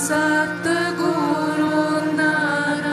Sat Guru Nara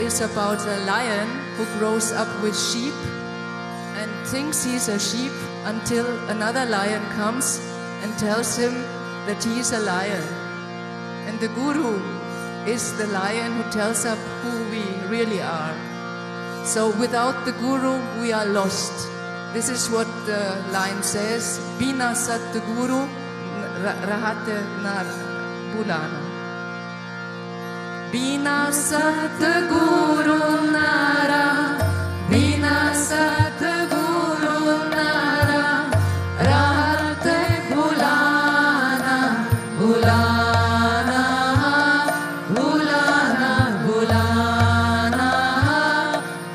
Is about a lion who grows up with sheep and thinks he's a sheep until another lion comes and tells him that he is a lion. And the guru is the lion who tells us who we really are. So without the guru, we are lost. This is what the line says, Bina sat guru rahate nar bulana. Bina sat guru nara, bina sat guru nara, rahate bulana, bulana, bulana, bulana,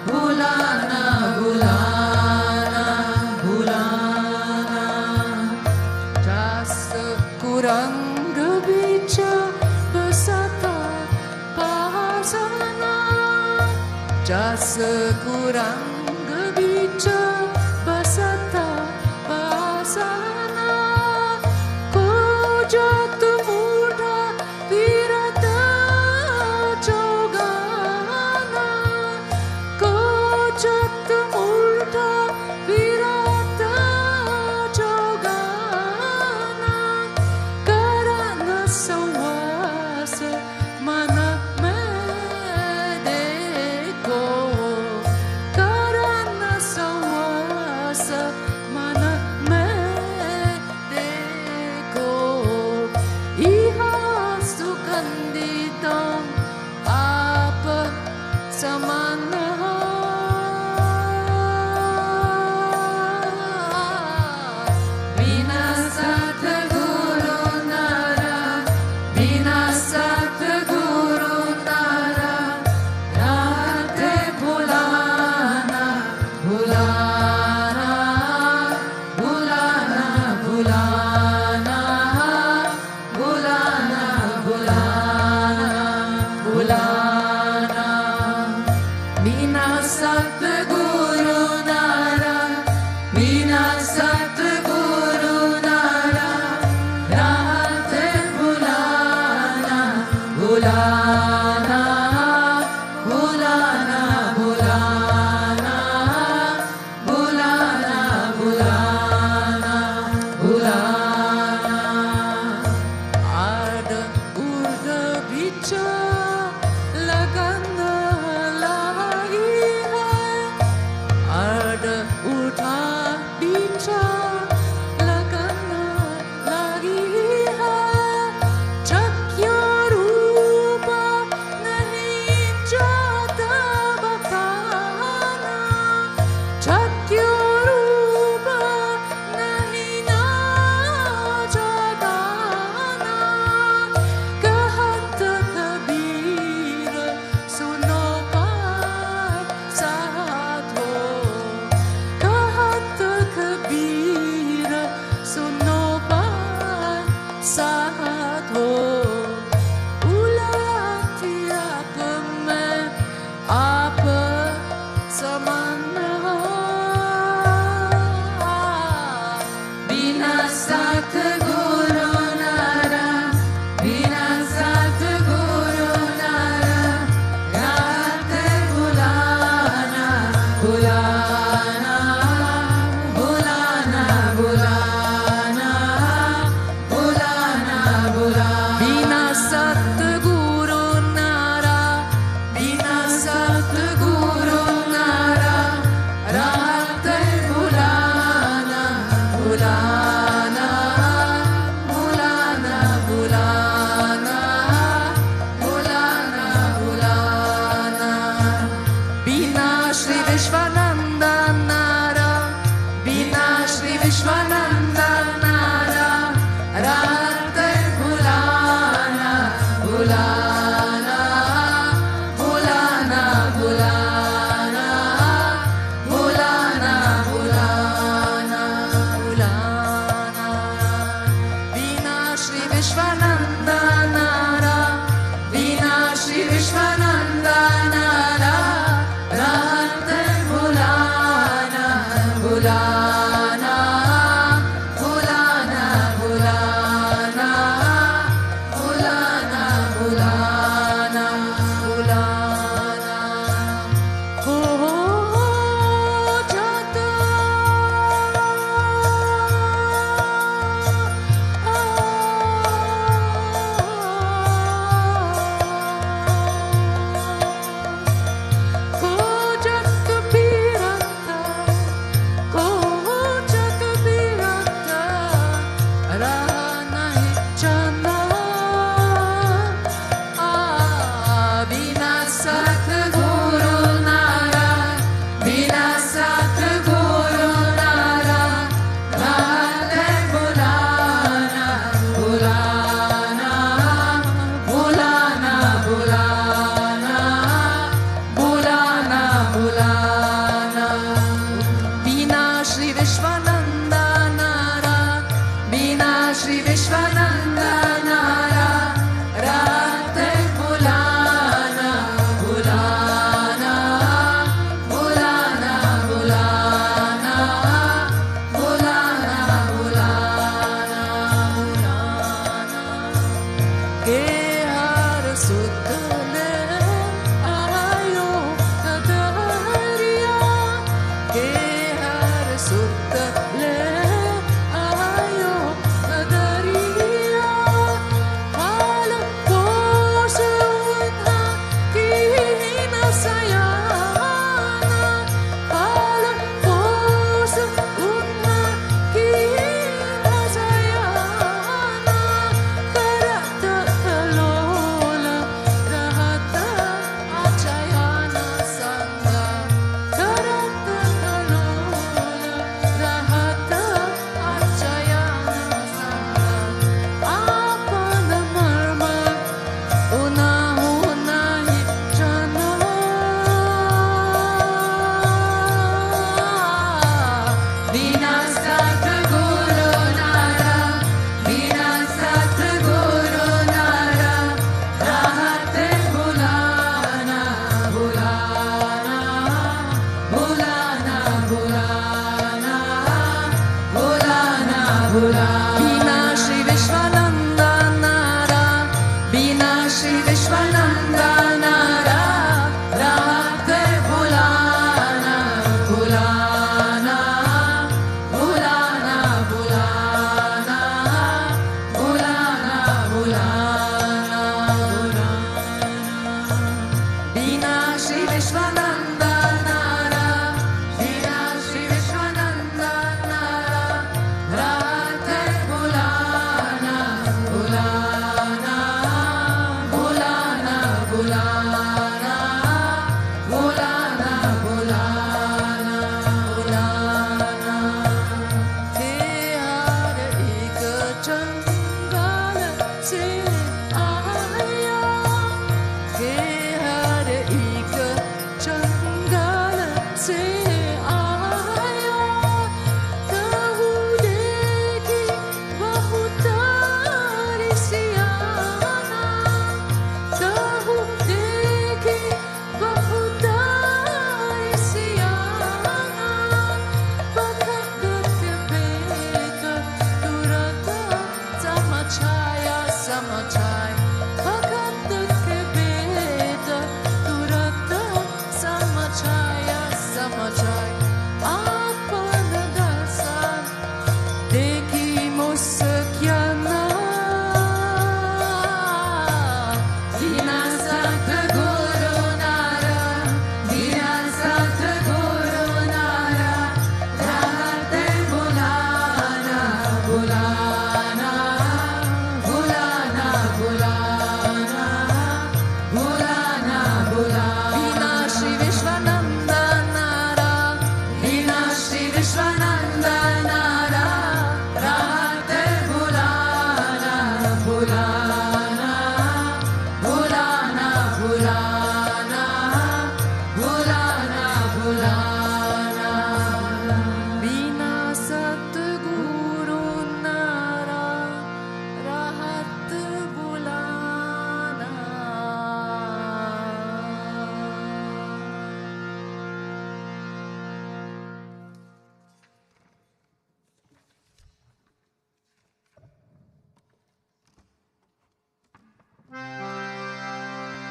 bulana, bulana, bulana. Jas kurang bicha besata. Jas kurang bicha basata basana ko jat mudha virata jogana ko jat mudha virata jogana karana sawasa mana God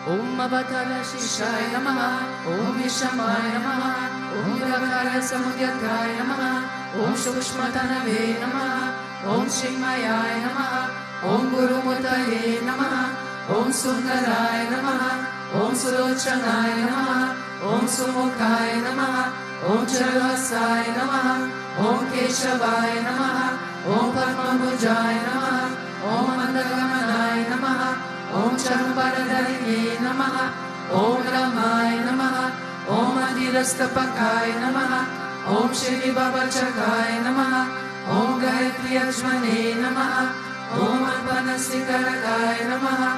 Om Avatara Shishaya Namaha, Om Vishamaya Namaha, Om Nirakara Samudyakaya Namaha, Om Shukshmatanave Namaha, Om Shimmayaya Namaha, Om Guru Mutaye Namaha, Om Sundaraya Namaha, Om Surochanaya Namaha, Om Sumukaya Namaha, Om Charvasaya Namaha, Om Keshavaya Namaha, Om Padmabhujaya Namaha, Om Mandagamanaya Namaha, Om Charmparadariye Namaha, Om Ramaya Namaha, Om Adirastapakaya Namaha, Om Shri Babachakaya Namaha, Om Gayatri Ajmane Namaha, Om Anpanasikarakaya Namaha,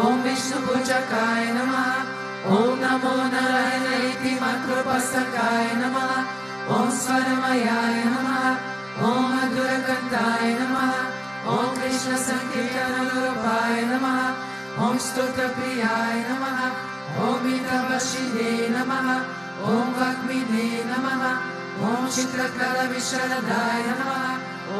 Om Vishnu Pujakaya Namaha, Om Namo Narayanaiti Matrupastakaya Namaha, Om Swaramayaya Namaha, Om Madhurakantaya Namaha, Om Krishna Sankirtana Rupaya Namaha, Om Stotra Priyaya Namaha, Om Itavashine Namaha, Om Vakmine Namaha, Om Chitrakala Visharadaya Namaha,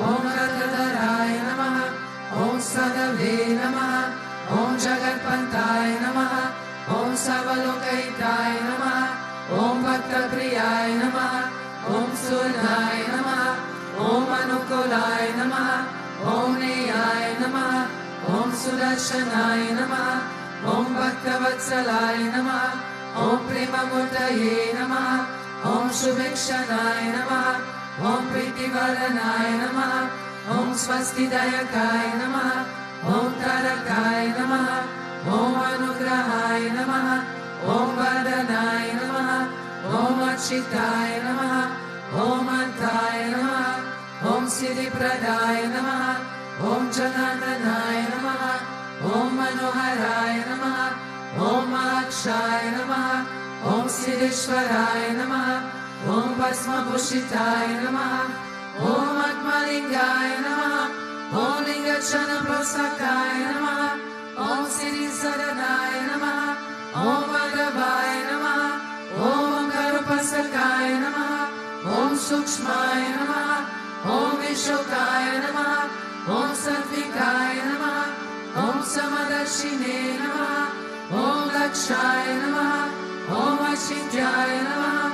Om Radhadaraya Namaha, Om Sadave Namaha, Om Jagatpantaya Namaha, Om Savalokaitai Namaha, Om Bhakta Priyaya Namaha, Om Surnaya Namaha, Om Anukulaya Namaha, Om Neyaya Namaha, Om Sudarshanaya Namaha, Om Bhaktavatsalaya Namaha, Om Premamurtaye Namaha, Om Shubhekshanaya Namaha, Om Pritivaranaya Namaha, Om Swastidayakaya Namaha, Om Tarakaya Namaha, Om Anugrahaya Namaha, Om Vardanaya Namaha, Om Achitaya Namaha, Om Antaya Namaha, Om Siddhipradaya Namaha, Om Janandanaya Namaha, Om Manoharaya Namaha, Om Akshaya Namaha, Om Siddheshwaraya Namaha, Om Bhasmabhushitaya Namaha, Om Atmalingaya Namaha, Om Lingachana Prasakaya Namaha, Om Siddhi Saranaya Namaha, Om Madhavaya Namaha, Om Karupasakaya Namaha, Om Sukshmaya Namaha, Om Vishokaya Namaha, Om Satvikaya Namaha, Om Samadarshine Namaha, Om Lakshaya Namaha, Om Ashintyaya Namaha,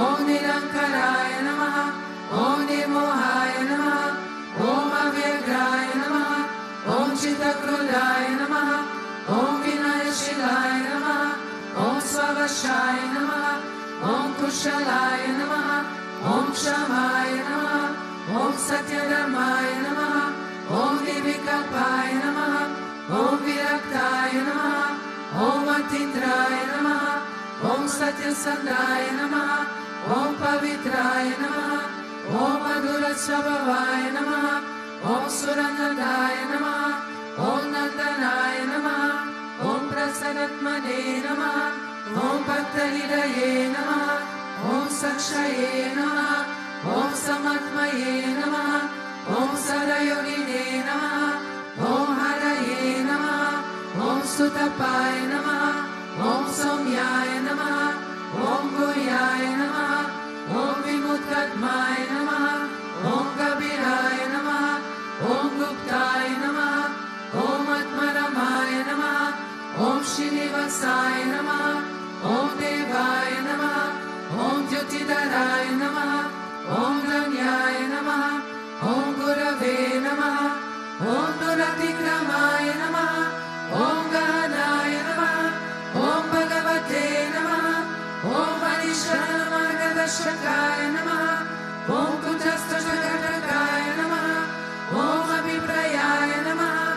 Om Nirankaraya Namaha, Om Nirmohaya Namaha, Om Avyagraya Namaha, Om Chittakrudaya Namaha, Om Vinayashilaya Namaha, Om Svavashaya Namaha, Om Kushalaya Namaha, Om Shamaya Namaha, Om Satyadharmaya Namaha, Om Nirvikalpaya Namaha, Om Viraktaya Namaha, Om Atitraya Namaha, Om Satyasandaya Namaha, Om Pavitraya Namaha, Om Madhurasvabhavaya Namaha, Om Suranandaya Namaha, Om Nandanaya Namaha, Om Prasanatmane Namaha, Om Bhaktahridaye Namaha, Om Sakshaye Namaha, Om Samatmaye Namaha, Om Sarayogine Namaha, Om Haraye Namaha, Om Sutapaye Namaha, Om Somyaye Namaha, Om Guhyaye Namaha, Om Vimuttatmaye Namaha, Om Kabiraye Namaha, Om Guptaye Namaha, Om Atmaramaye Namaha, Om Srinivasaya Namaha, Om Devaya Namaha, Om Jyotidharaye Namaha, Om Ramyaye Namaha, Om Gurave Namaha, Om Duratikramaye Namaha, Om Gahanaye Namaha, Om Bhagavate Namaha, Om Anishana Margadashakaya Namaha, Om Kutastha Jagatakaya Namaha, Om Abhiprayaya Namaha,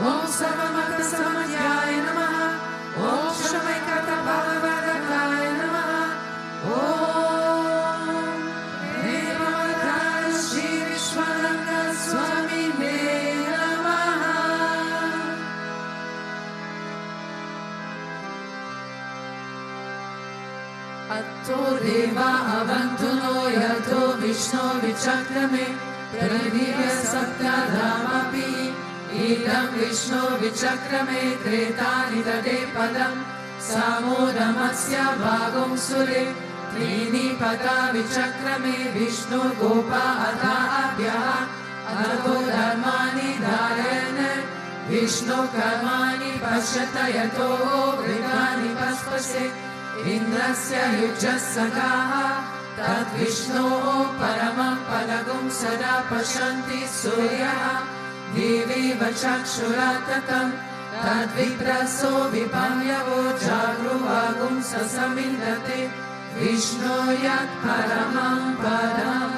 Om Sarvamata Samadhyaya Namaha, Om Shamaikata Bhagavadakaya Namaha, Om Paramahamsa Sri Vishwananda Swami Namaha. Atto Deva Avantuno Yato Vishnu Vichakrame Pradivya Saptadhamapi Idam Vishnu Vichakrame Tretani Tade Padam Samodamasya Bhagam Sure Trini Pada Vichakrame Vishnu Gopa Adha Abhyaha Adho Dharmani Dharayana Vishnu karmani pashyata yato vridhani paspase Indrasya yujasagaha tad Vishnu paramam palagum sada pashanti suryaha Divi vachakshuratatam tad vipraso vipanyavo jagruhagum sasamindate Vishnu yat paramam padam.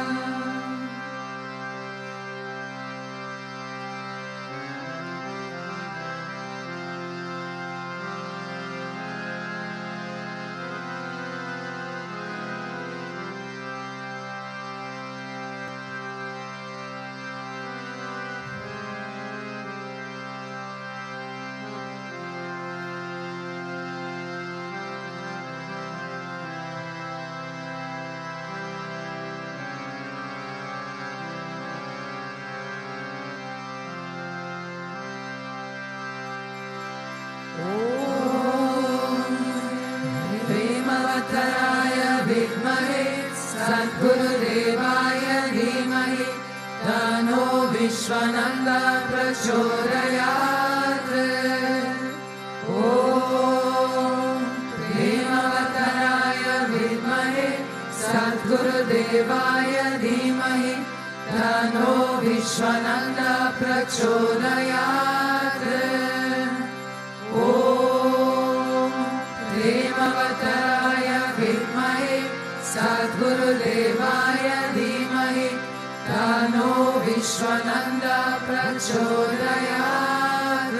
Sadgurudevaya dhimahi Tano Vishwananda prachodayat Om Premavattaraya vidmahe Sadgurudevaya dhimahi Tano Vishwananda prachodayat Om Premavattaraya vidmahe Sadgurudevaya dhimahi Tano Vishwananda prachodayat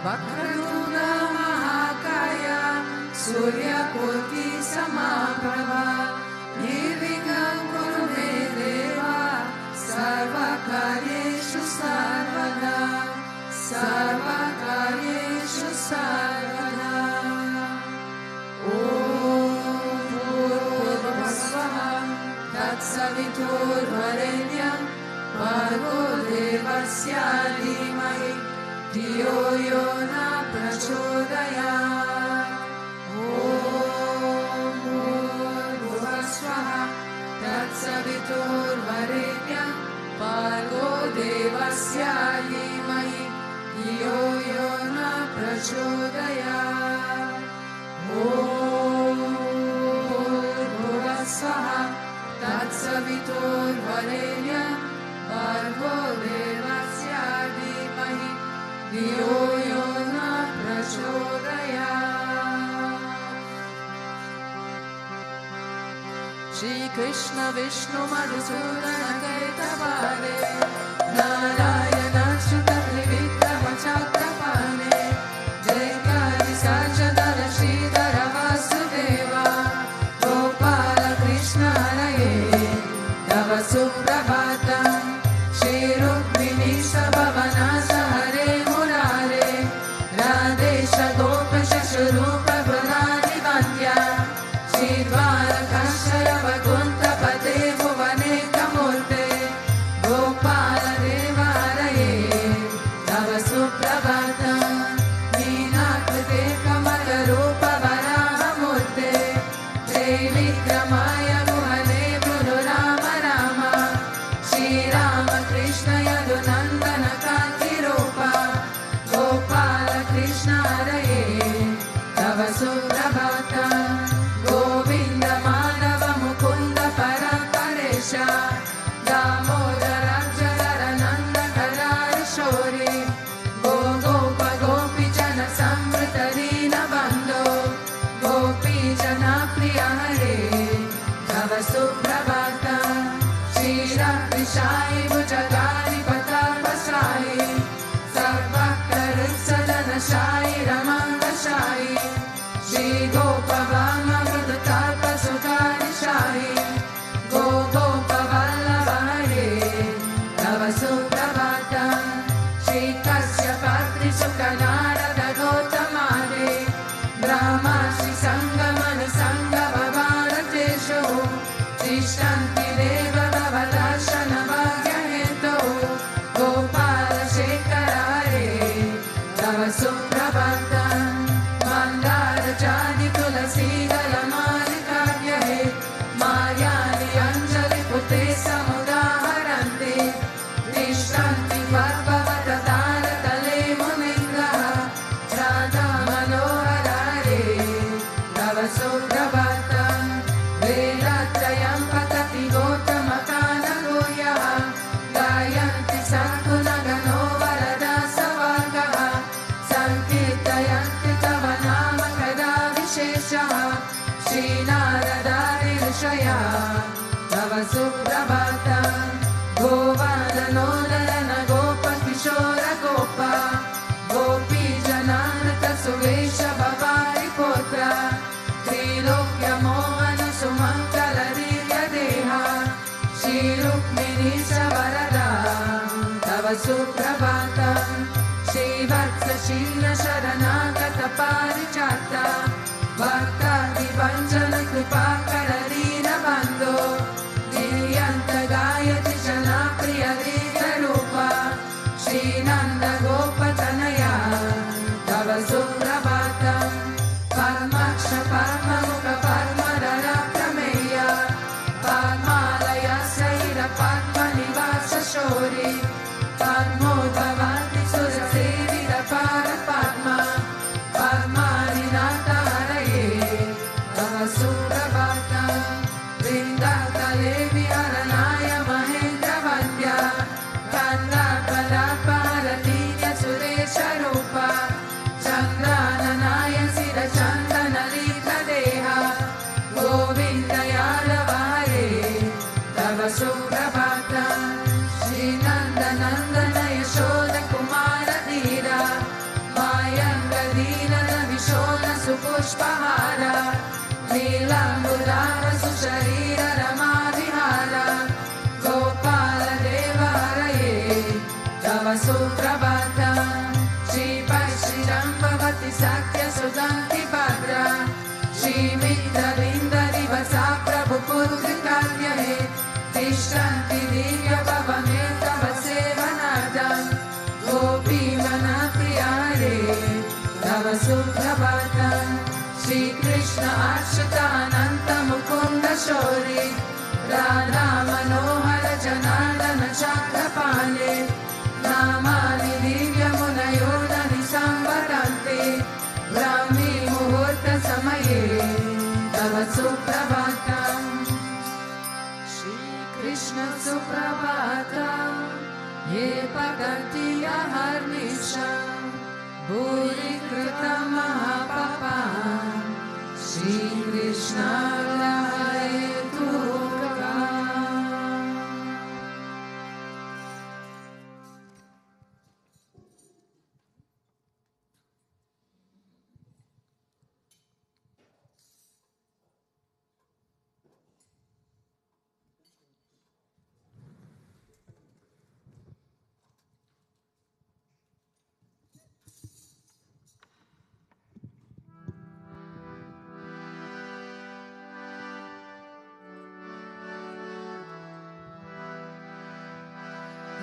Vakratuna Mahakaya Surya Koti Samaprabha Nirvighnan Kuru Me Deva Sarvakaryeshu Sarvada Sarvakaryeshu Sarvada Om Bhurvasvaha Tatsaviturvarenyam Bhargo Devasya Dhimahi Diyo yo na prachodayat Om Bhurvasvaha Tatsaviturvarenyam Bhargo Devasya Dhimahi Diyo yo na prachodayat Om Bhurvasvaha Tatsaviturvarenyam Bhargo Devasya Dhimahi Diyo yo na prachodayat Shri Krishna Vishnu Madhusudana Kaitavale Narayana Shuta Trivikrama Chakrapane Jaikari Sajadara Sridhara Vasudeva Gopala Krishna Haraye Tava Suprabhatam Shri Rukmini Sabhavana Sahare Murare Radesha Gopasha Shurupa Pradani Vandya Shri Dvarakashaya Vakunta Pate Bhuvane Kamurte Gopala Deva Haraye Tava Suprabhatam Ninakrite Kamala Rupa Varaha Murte Jai Vikramaya Guhane Guru Rama Rama Shri Rama Krishna Yadunandana Kanti Rupa Gopala Krishna Haraye Tava Suprabhatam Govinda Madhava Mukunda Parakaresha Damodara Jagara Nanda Karari Shori Go सुप्रभातं श्रीवत्सशील शरणागत पारिजाता भक्तादिवञ्चन कृपाकर दीनबन्धो दिव्यन्त गायति जनाप्रिय दीर्घरूपा श्रीनन्द गोपतनया तव सुप्रभातं पद्मक्ष पद्ममुख पद्मधर प्रमेय पद्मालय शैल पद्मनिवास शौरि पद्मोद्भवन्ति सुरसेवित पारपद्मा पद्मानिनाथ हरये तव सुप्रभातं वृन्दातले विहरणाय महेन्द्रवन्द्या कन्दापदापारतीय सुरेशरूपा चन्द्राननाय शिरचन्दनलितदेहा गोविन्दयादव हरे तव सुप्रभातं श्रीनन्दनन्दन यशोदकुमार धीरा मायङ्गदीनन विशोन सुपुष्पहार नीलाम्बुदार सुशरीर रमाविहार गोपालदेव हरये तव सुप्रभातं श्रीपश्चिरम्भवति सत्यसुदन्ति भद्रा श्रीमित्रविन्दरिवसा प्रभुपुत्रिकार्यहे तिष्ठन्ति दिव्यभवने तव सेवनार्थं गोपीवनप्रियारे तव सुप्रभातं श्रीकृष्ण अच्युतानन्त मुकुन्द शौरि राधा मनोहर जनार्दन चक्रपाणे नामानि दिव्यमुनयो ननि संवदन्ति ब्राह्मी मुहूर्त समये तव सुप्रभातं श्रीकृष्ण सुप्रभातं ये पठन्ति अहर्निशं भूरि कृतं महापापान् श्रीकृष्णाय दुःखम्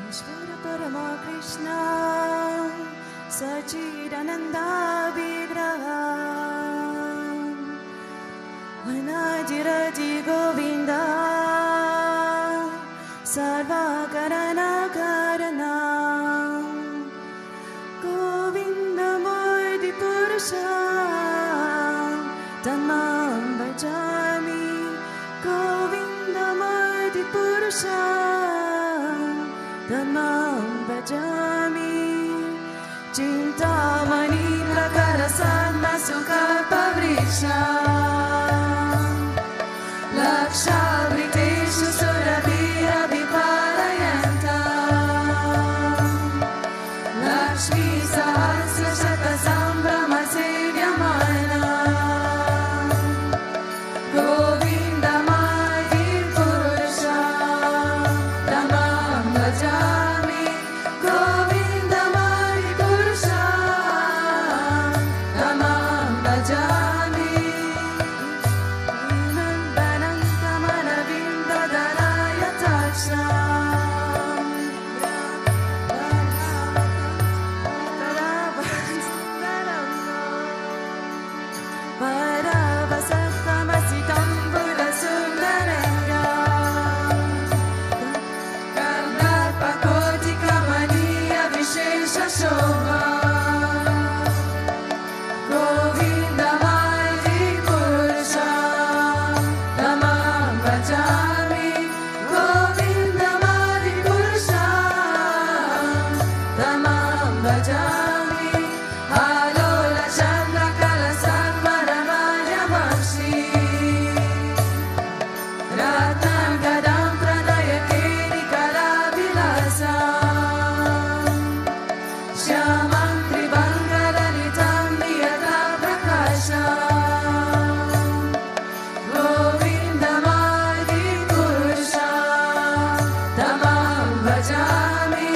ईश्वर परमा कृष्ण सच्चिदानन्दा विग्रह वनाजिरजि गोविन्द सर्वकरणकरणा गोविन्दमूर्ति पुरुष तन्मां भजामि गोविन्दमूर्ति पुरुष तन्मां भजामि चिन्तामणि प्रकरसन्नसुखपवृक्षा लक्षावृतेषु सुरभिरभिपालयन्ता Lakshmi सहस्रशतसम्भ्रमसेव्यमाना गोविन्दमादिपुरुषा तमां भजामि गोविन्दमादिपुरुषा तमां भजामि नन्दनन्तमनविन्ददराय परवसत्तमसितं पुरसुन्दरङ्गा कर्णार्पकोटिकमनीय विशेषशोभा गोविन्दमादिपुरुषा तमां भजामि गोविन्दमादिपुरुषा तमां भजामि आलोलचन्द्रकलसन्मरमायमंसि रत्नं गदां प्रणयकेलिकलाविलासा श्यामं त्रिभङ्गललितं नियतप्रकाशा गोविन्दमादिपुरुषा तमां भजामि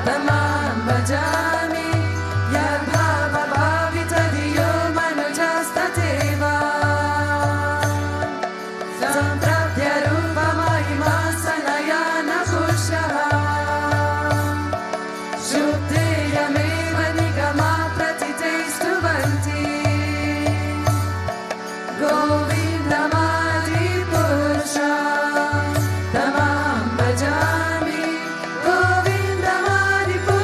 tamam bhajami yadbhava bhavitadiyo manujasthateva samprapya rupa mahima sanayana pushaha shubdeyameva nigama pratitaistuvanti govindamadi purusha tamam bhajami govindamadi purusha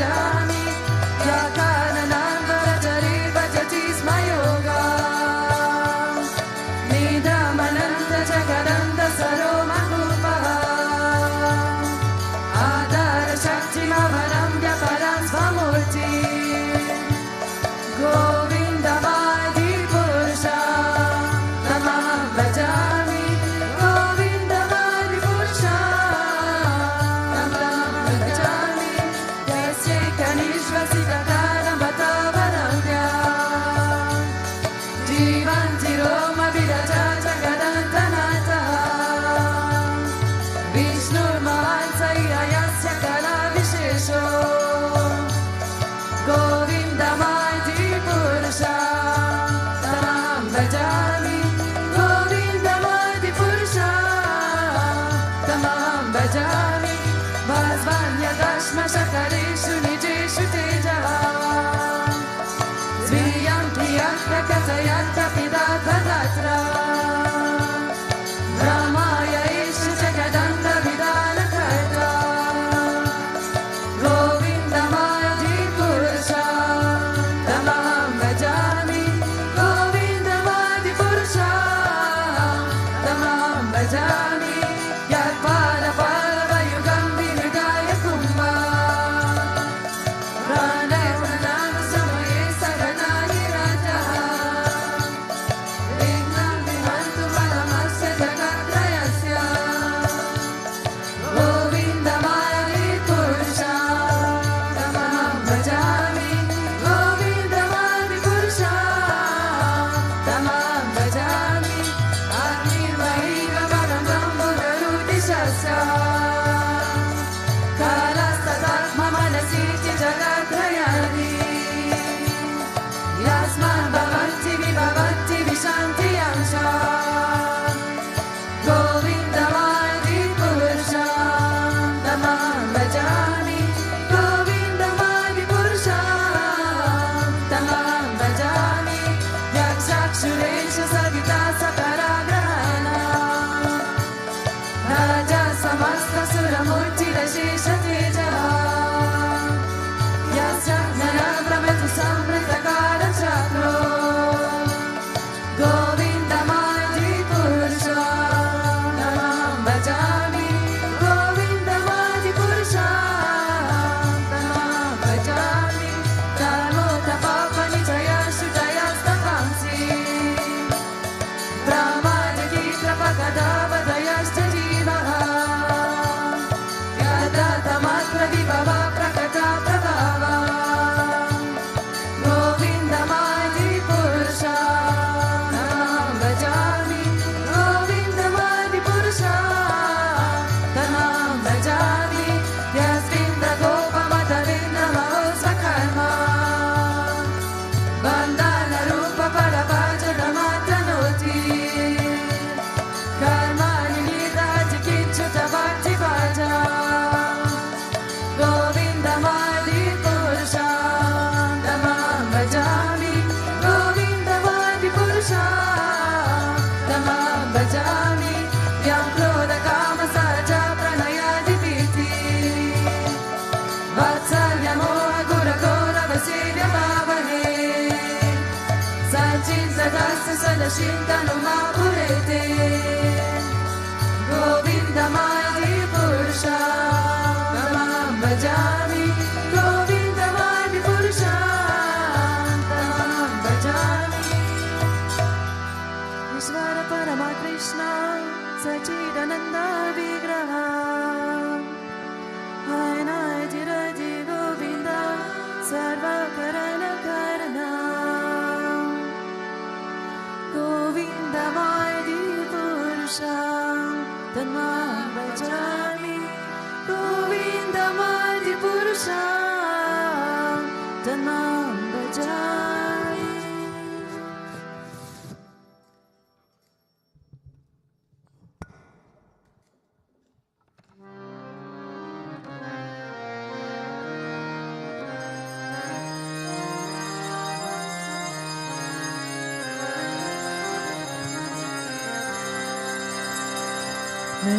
bhajami yakananam varajari bhajati sma yoga nidamananta jagadanta saromakupaha adara shaktimavaram vyaparam svamurti govindamadi purusha tamaham bhajami govindamadi purusha tamaham bhajami yasya kanishvasitakaram bhatavaramya jivanti roma viraja jagadantanata vishnurmahansaya yasya kala vishesho govindamadi purusha tamaham bhajami govindamadi purusha tamaham bhajami vasvanya dashma shakareshu nijeshu tejaha sviyam priyatra kathayatra pidatvatatra brahmaya esha jagadanta vidana karta govindamadi purusha tamaham bhajami govindamadi purusha tamaham bhajami yadvara paravayugam vinidaya kumbha pranayana samaye saganani rajaha vignam vihantu paramasya jagatrayasya govindamadi purusha tamaham bhajami govindamadi purusha tamaham bhajami agnirvaiva param brahmavrutisasya kalastatatma manasiti jagatrayani yasman bhavanti vibhavanti vishanti yamsha govindamadi purusha tamaham bhajami govindamadi purusha tamaham bhajami yakshakshuresha savita sakaragrahana raja samasta suramurti rashesha tejaha yasya gnana brahmatu samrita kala chakro govindamadi purusha tamaham bhajami govindamadi purusha tamaham bhajami dharmota papa nichaya shudaya stapamsi brahmadiki trapagadavadayashta jivaha yadatamatra vibhava prakata prabhava govindamadi purusha tamaham bhajami govindamadi purusha tamaham bhajami yasvindra gopa madhavindra mahosvakarma bandhana rupa parabhajana matanoti karmani nidhaji kichuta bhakti bhaja govindamadi purusha tamaham bhajami govindamadi purusha tamaham bhajami yam krodha kama saja pranayadi piti vatsalya moha gura gora vasivya bhavane sanchita dasya sadashintanu mahapurete govindamadi purusha tamaham bhajami govindamadi purusha tamaham bhajami Ishvara Parama Krishna Sachidananda Vigraha Hainai Raji Govinda Sarva Karana Karana Govindamadi Purusha Tamaham bhajami Govindamadi Purusha Tamaham bhajami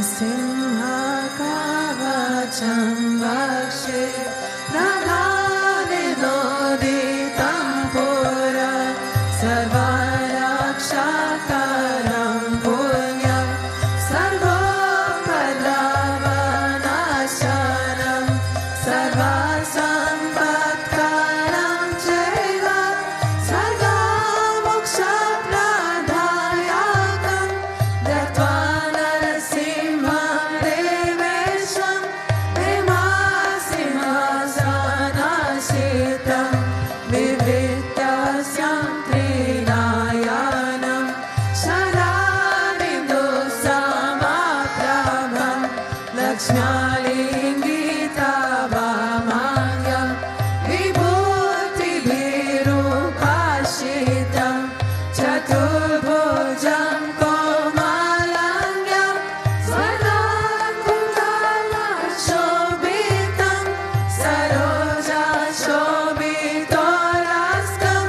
Nrsimha Kavacham Vakshe Prabha Krishnalingitam Vamangyam Vibhuti-virupashitam Chaturbhujam Komalangyam Swarnakuntala-shobhitam Saroja-shobhitorastam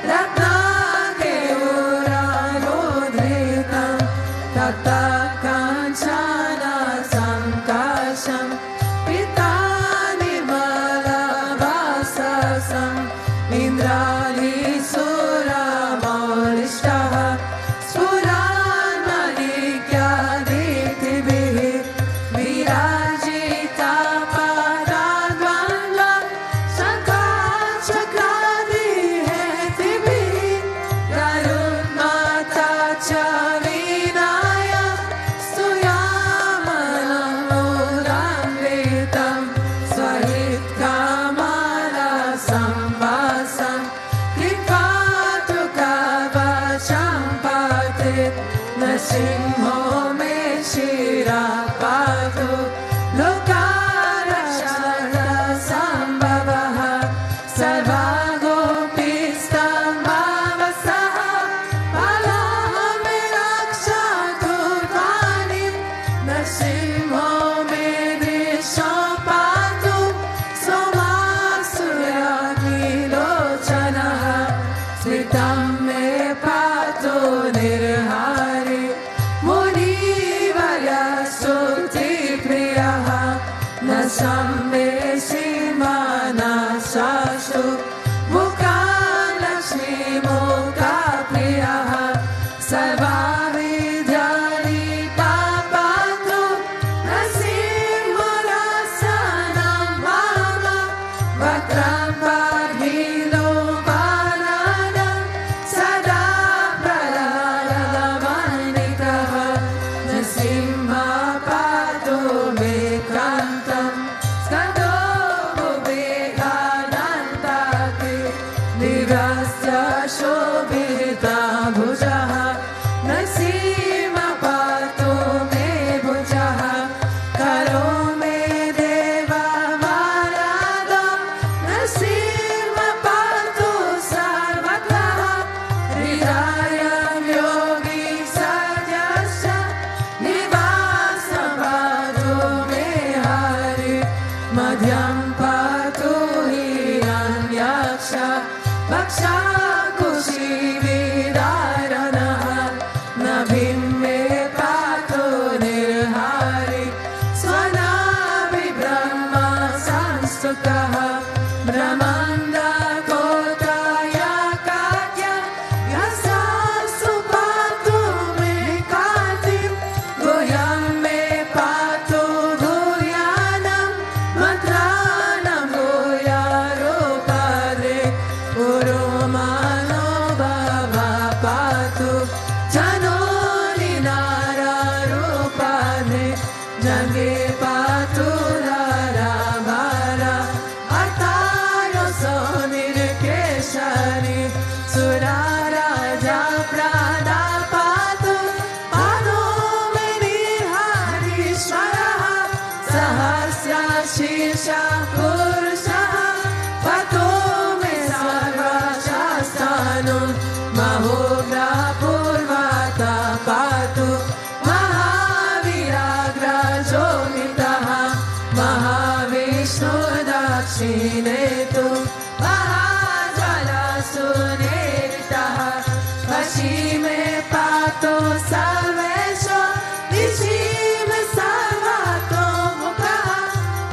Ratna-keuramudritam Tata-kanchana-sankasham Pita-nirmala-vasasam Indrali-sura-maulishtaha Spuran-malikya-diktibihi Virajita-padadvandvam Shankha-chakradi-hetibihi Garudmata-cha-vinaya Stuyamalam-mudamritam Swahit-kamala-sambhasam Kripatu-kavacham-patit Nasimho-me-shirapatu Loka-rakshata-sambhavaha Sarva-gopistam-bhavasaha Palaham-me-rakshatu-tvanim Nasimho-me-drisham-patu Soma-surya-kilochanaha Smitam-me-patu nirhari Muni-varya-stuti-priyaha Nasam-me-simana-sastu Mukha-lakshmi-mukha-priyaha Sarva-vidyani-papatu Nasimho-rasanam-mama Vakram-padhilo-paranam Sada-pralaya-lavanikaha Nasimha-patu-me-kantam Skando-bhubeganantaki Divyasya-shobhita-bhujaha Nasimha-patu-me-bhujaha Karo-me-deva-varadam Nasimha-patu-sarvataha Hridayam-yogi-sadyasya Nivasam-patu-me-hari Madhyam-patu-hiranyaksha Bhaksha-kushi-vidaranaha Nabhim-me-patu-nirhari Swana-vi-brahma-sanstutaha Brahmanda-kotaya-katya Yasa-supatu-me-katim Goyam-me-patu-guyanam Mantranam-goya-rupadre Urumano-bhava-patu Janoni-nara-rupadre Jange-patu-lara-vara Artayo-sonir-keshari Suraraja-pradapatu Padu-me-nirhari-shvaraha Sahasra-shisha-purushaha Patu-me-sarva-shastanum Mahogra-purvata-patu Mahaviragra-jomitaha Mahavishnu-dakshinetu Mahajala-suneritaha Vashime-patu-sarvesho Vishime-sarvato-mukaha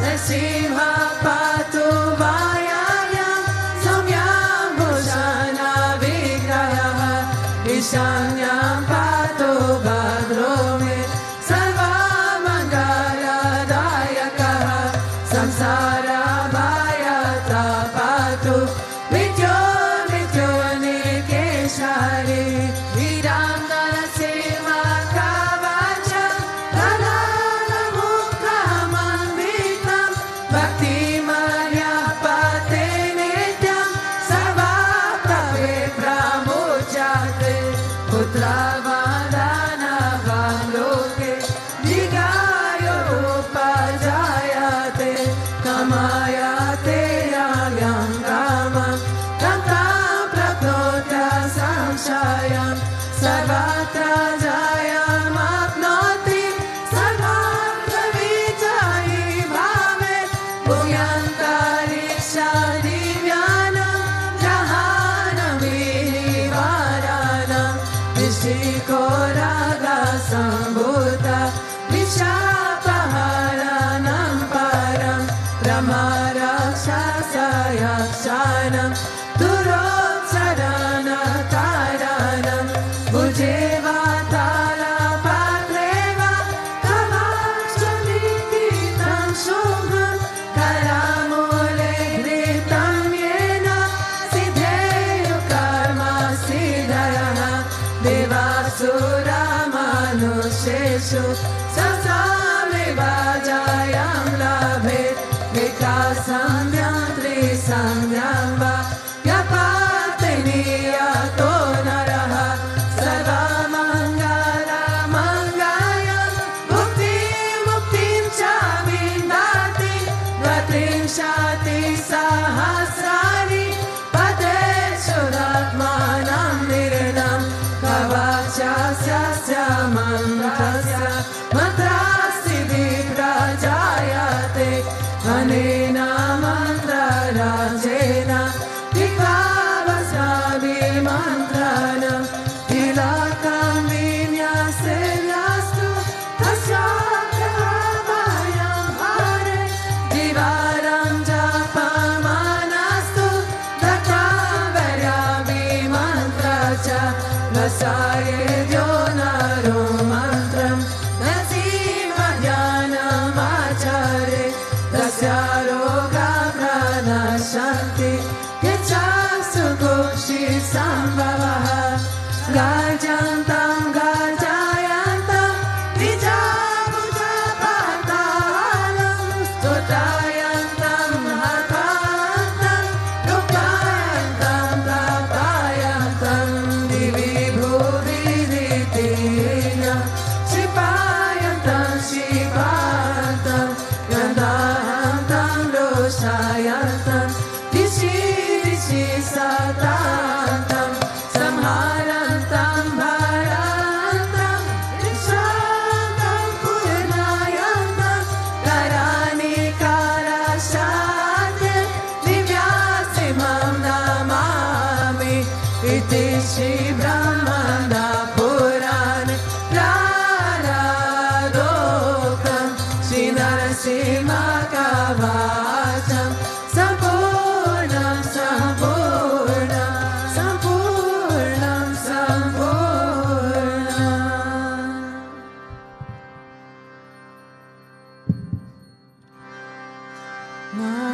Nasimha-patu-vayayam Samyam-bhushana-vigrayaha Ishanyam-patu-bhadro-me Sarva-mangala-dayakaha Samsara-bhayata-patu Mrityo-mrityo-nirkeshari Viram-narasimha-kavacham Lalala-mukha-manditam Brahmarakshasayaksanam Durotsaranakaranam Bhujeva Talapatreva Kavachamikitam Shubham Karamule Gritam Yena Siddheyu Karma Siddhayaha Devasura Manusheshu Sasame Vajayam Labhe Vikasanyam Trisanyam Va Yapateniyato Naraha Sarva Mangala Mangayam Bhukti Muktim Cha Vindati Dvatrinshati Sahasrani Padeshuratmanam Nirinam Kavachasya Mantrasya Mantrasiddhi Prajayate Anena Mantrarajena Vikavasravi Mantranam Tilakam Vinyasenyastu Tasyakamayam Hare Divaram Japamanastu Datavaryavi Mantracha Vasaye Vyonaro Mantram Nasiva Dhyanam Achare Dasyaroga Pranashanti Yachasu Goshi Sambhavaha Gajantam Gajayantam Vijabhutapatalam Stotayantam Hatvantam Rupayantam Tapayantam Divi Bhuvi Ditina Shipayantam Shipayantam Yandahantam Rosayantam Dishi Dishi Satantam Samharantam Bharantam Rishantam Purnayantam Karani Karashate Divyasimam Namami Iti Shri Brahmana Purane Praradokam Shri Narasimha Kavacham Sampurnam Sampurnam Sampurnam Sampurnam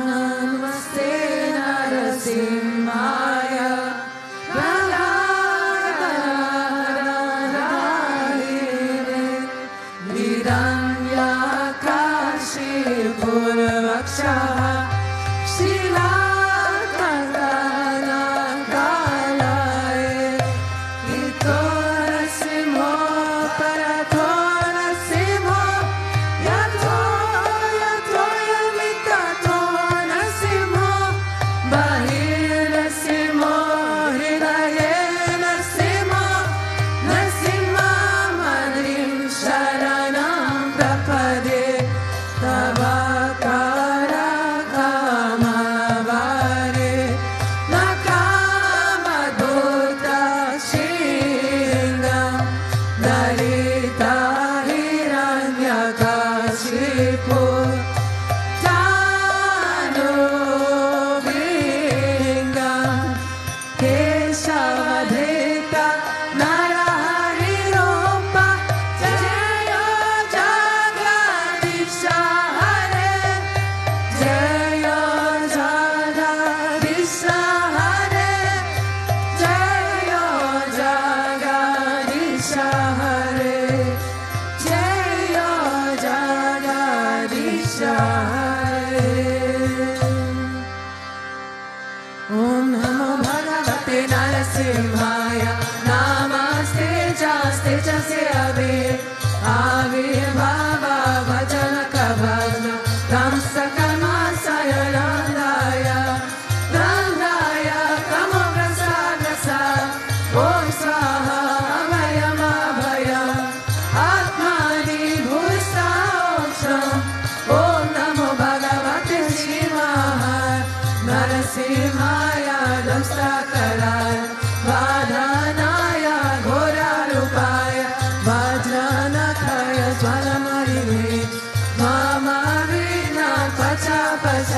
Namaste Narasimhaya Praladharahare Hiranyakashi Purvakshaha Shilakandanakalaye Ito Narasimho Parato Narasimho Yato Yato Yamitato Narasimho Bahir Narasimho Hridaye Narasimho Narasimha Madrim Sharanam Prapade Tabakara Kamavare Nakamadutta Shingam Dalita Hiranyakashipu Tanuvingam Keshavadhita Narahari Ropa Jaya Jagadisha Hare Jaya Jagadisha Hare Jaya Jagadisha Hare Jaya Jagadisha Hare Om Namo Bhagavate Narasimhaya Namaste Jaste Jase Avirbhava Vajana Kavajna Tam Sakarma Sayanandaya Dandaya Kamo Grasa Grasa Om Swaha Abhayam Abhayam Atmani Bhusta Om Om Namo Bhagavate Shivaha Narasimhaya Damstakaraya Vadhanaya Ghora Rupaya Vajranakaya Swaramari Mama Vina Pacha Pacha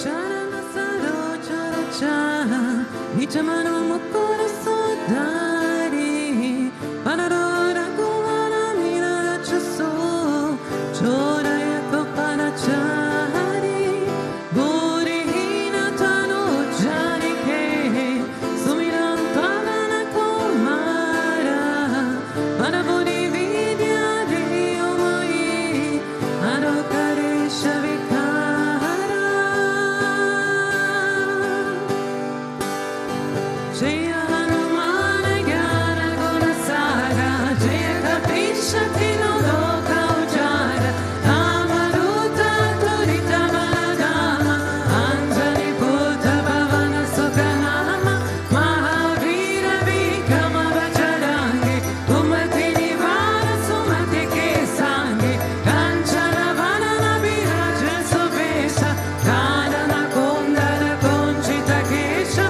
Charana saro characha, nichamano mukura sodari, panarora kumara mira chaso, choraya kopanachari, burihina tano janike, sumiran pavana kumara, panaburi vidya deomai, adokare shavika. Jaya Hanumana Gyana Guna Saga, Jaya Kapisha Tino Loka Ujara, Amaruta Turita Baladama, Anjali Bhuta Bhavana Sukhanama, Mahavira Vikama Vacharangi, Umati Nivana Sumati Kesangi, Kanchana Vanana Viraja Subesha, Kanana Kundara Konchita Kesha,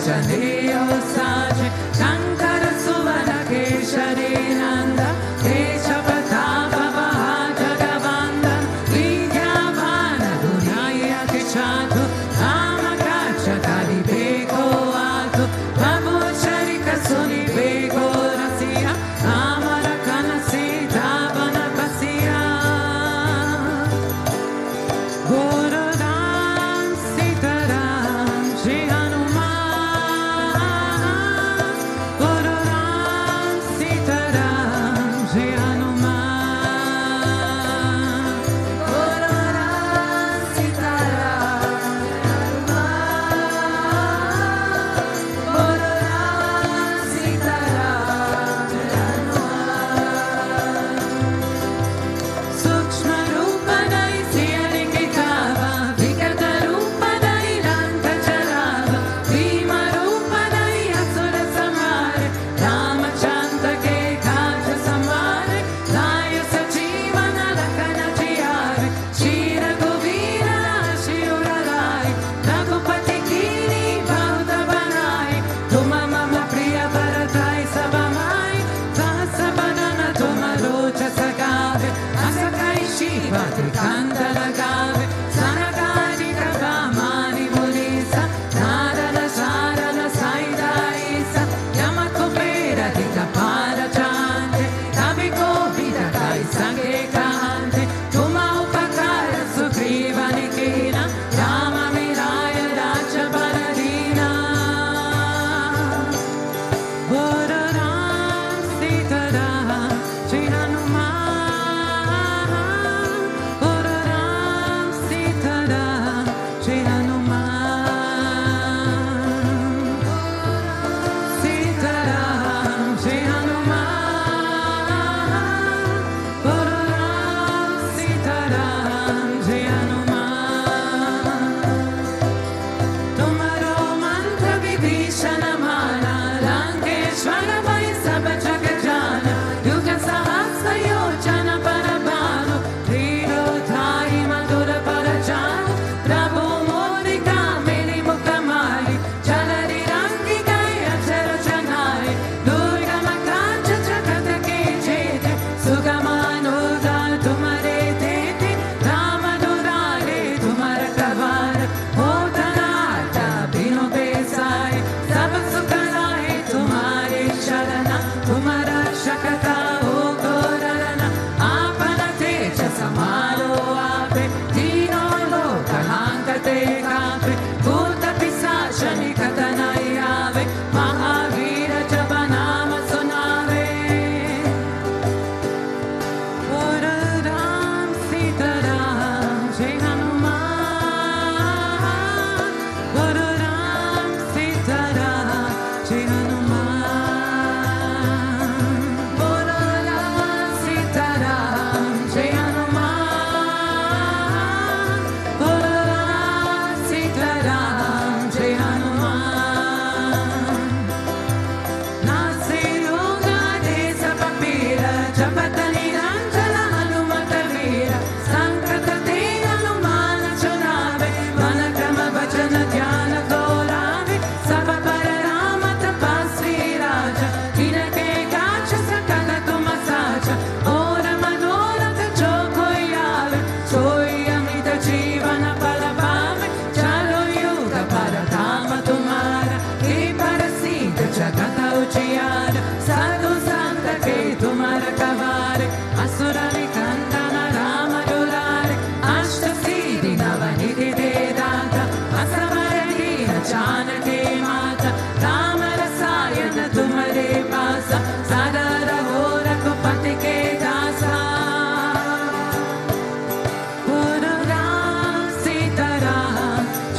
Chandeya Saje, Shankara Suvana Keshari Nanda, Kesha Pratapa Mahajagavanda, Vidyavana Dunaya Keshatu, Amakacha Kali Beko Atu, Babu Sharika Suni Beko Rasia, Amarakana Sita Vana Pasia, Guru Ram Sitaram Shri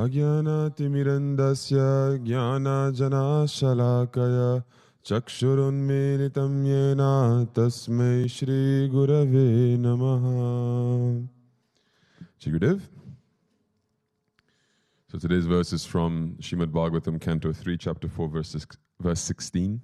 Ajnanaatimirandasya jnanajanashalakaya chakshurunmilitam yena tasmai Shri Gurave Namaha. Chigudev. So today's verse is from Srimad Bhagavatam, Canto 3, Chapter 4, verse 16.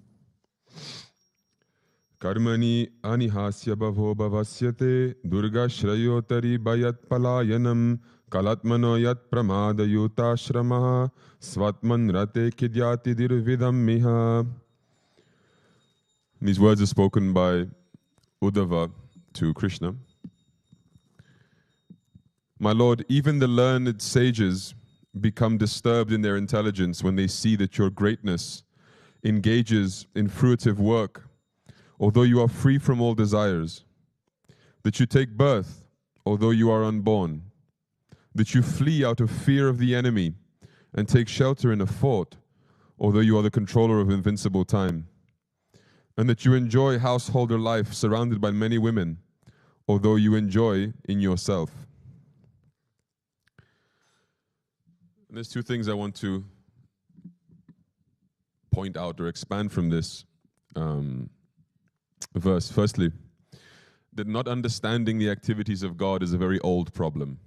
Karmani anihasya bhavo bhavasyate durga shrayotari bayat palayanam kalatmano yat pramada yutashramaha svatman rate kidyati dirvidam miha. These words are spoken by Uddhava to Krishna. My Lord, even the learned sages become disturbed in their intelligence when they see that your greatness engages in fruitive work, although you are free from all desires, that you take birth, although you are unborn, that you flee out of fear of the enemy and take shelter in a fort, although you are the controller of invincible time, and that you enjoy householder life surrounded by many women, although you enjoy in yourself. And there's two things I want to point out or expand from this verse. Firstly, that not understanding the activities of God is a very old problem.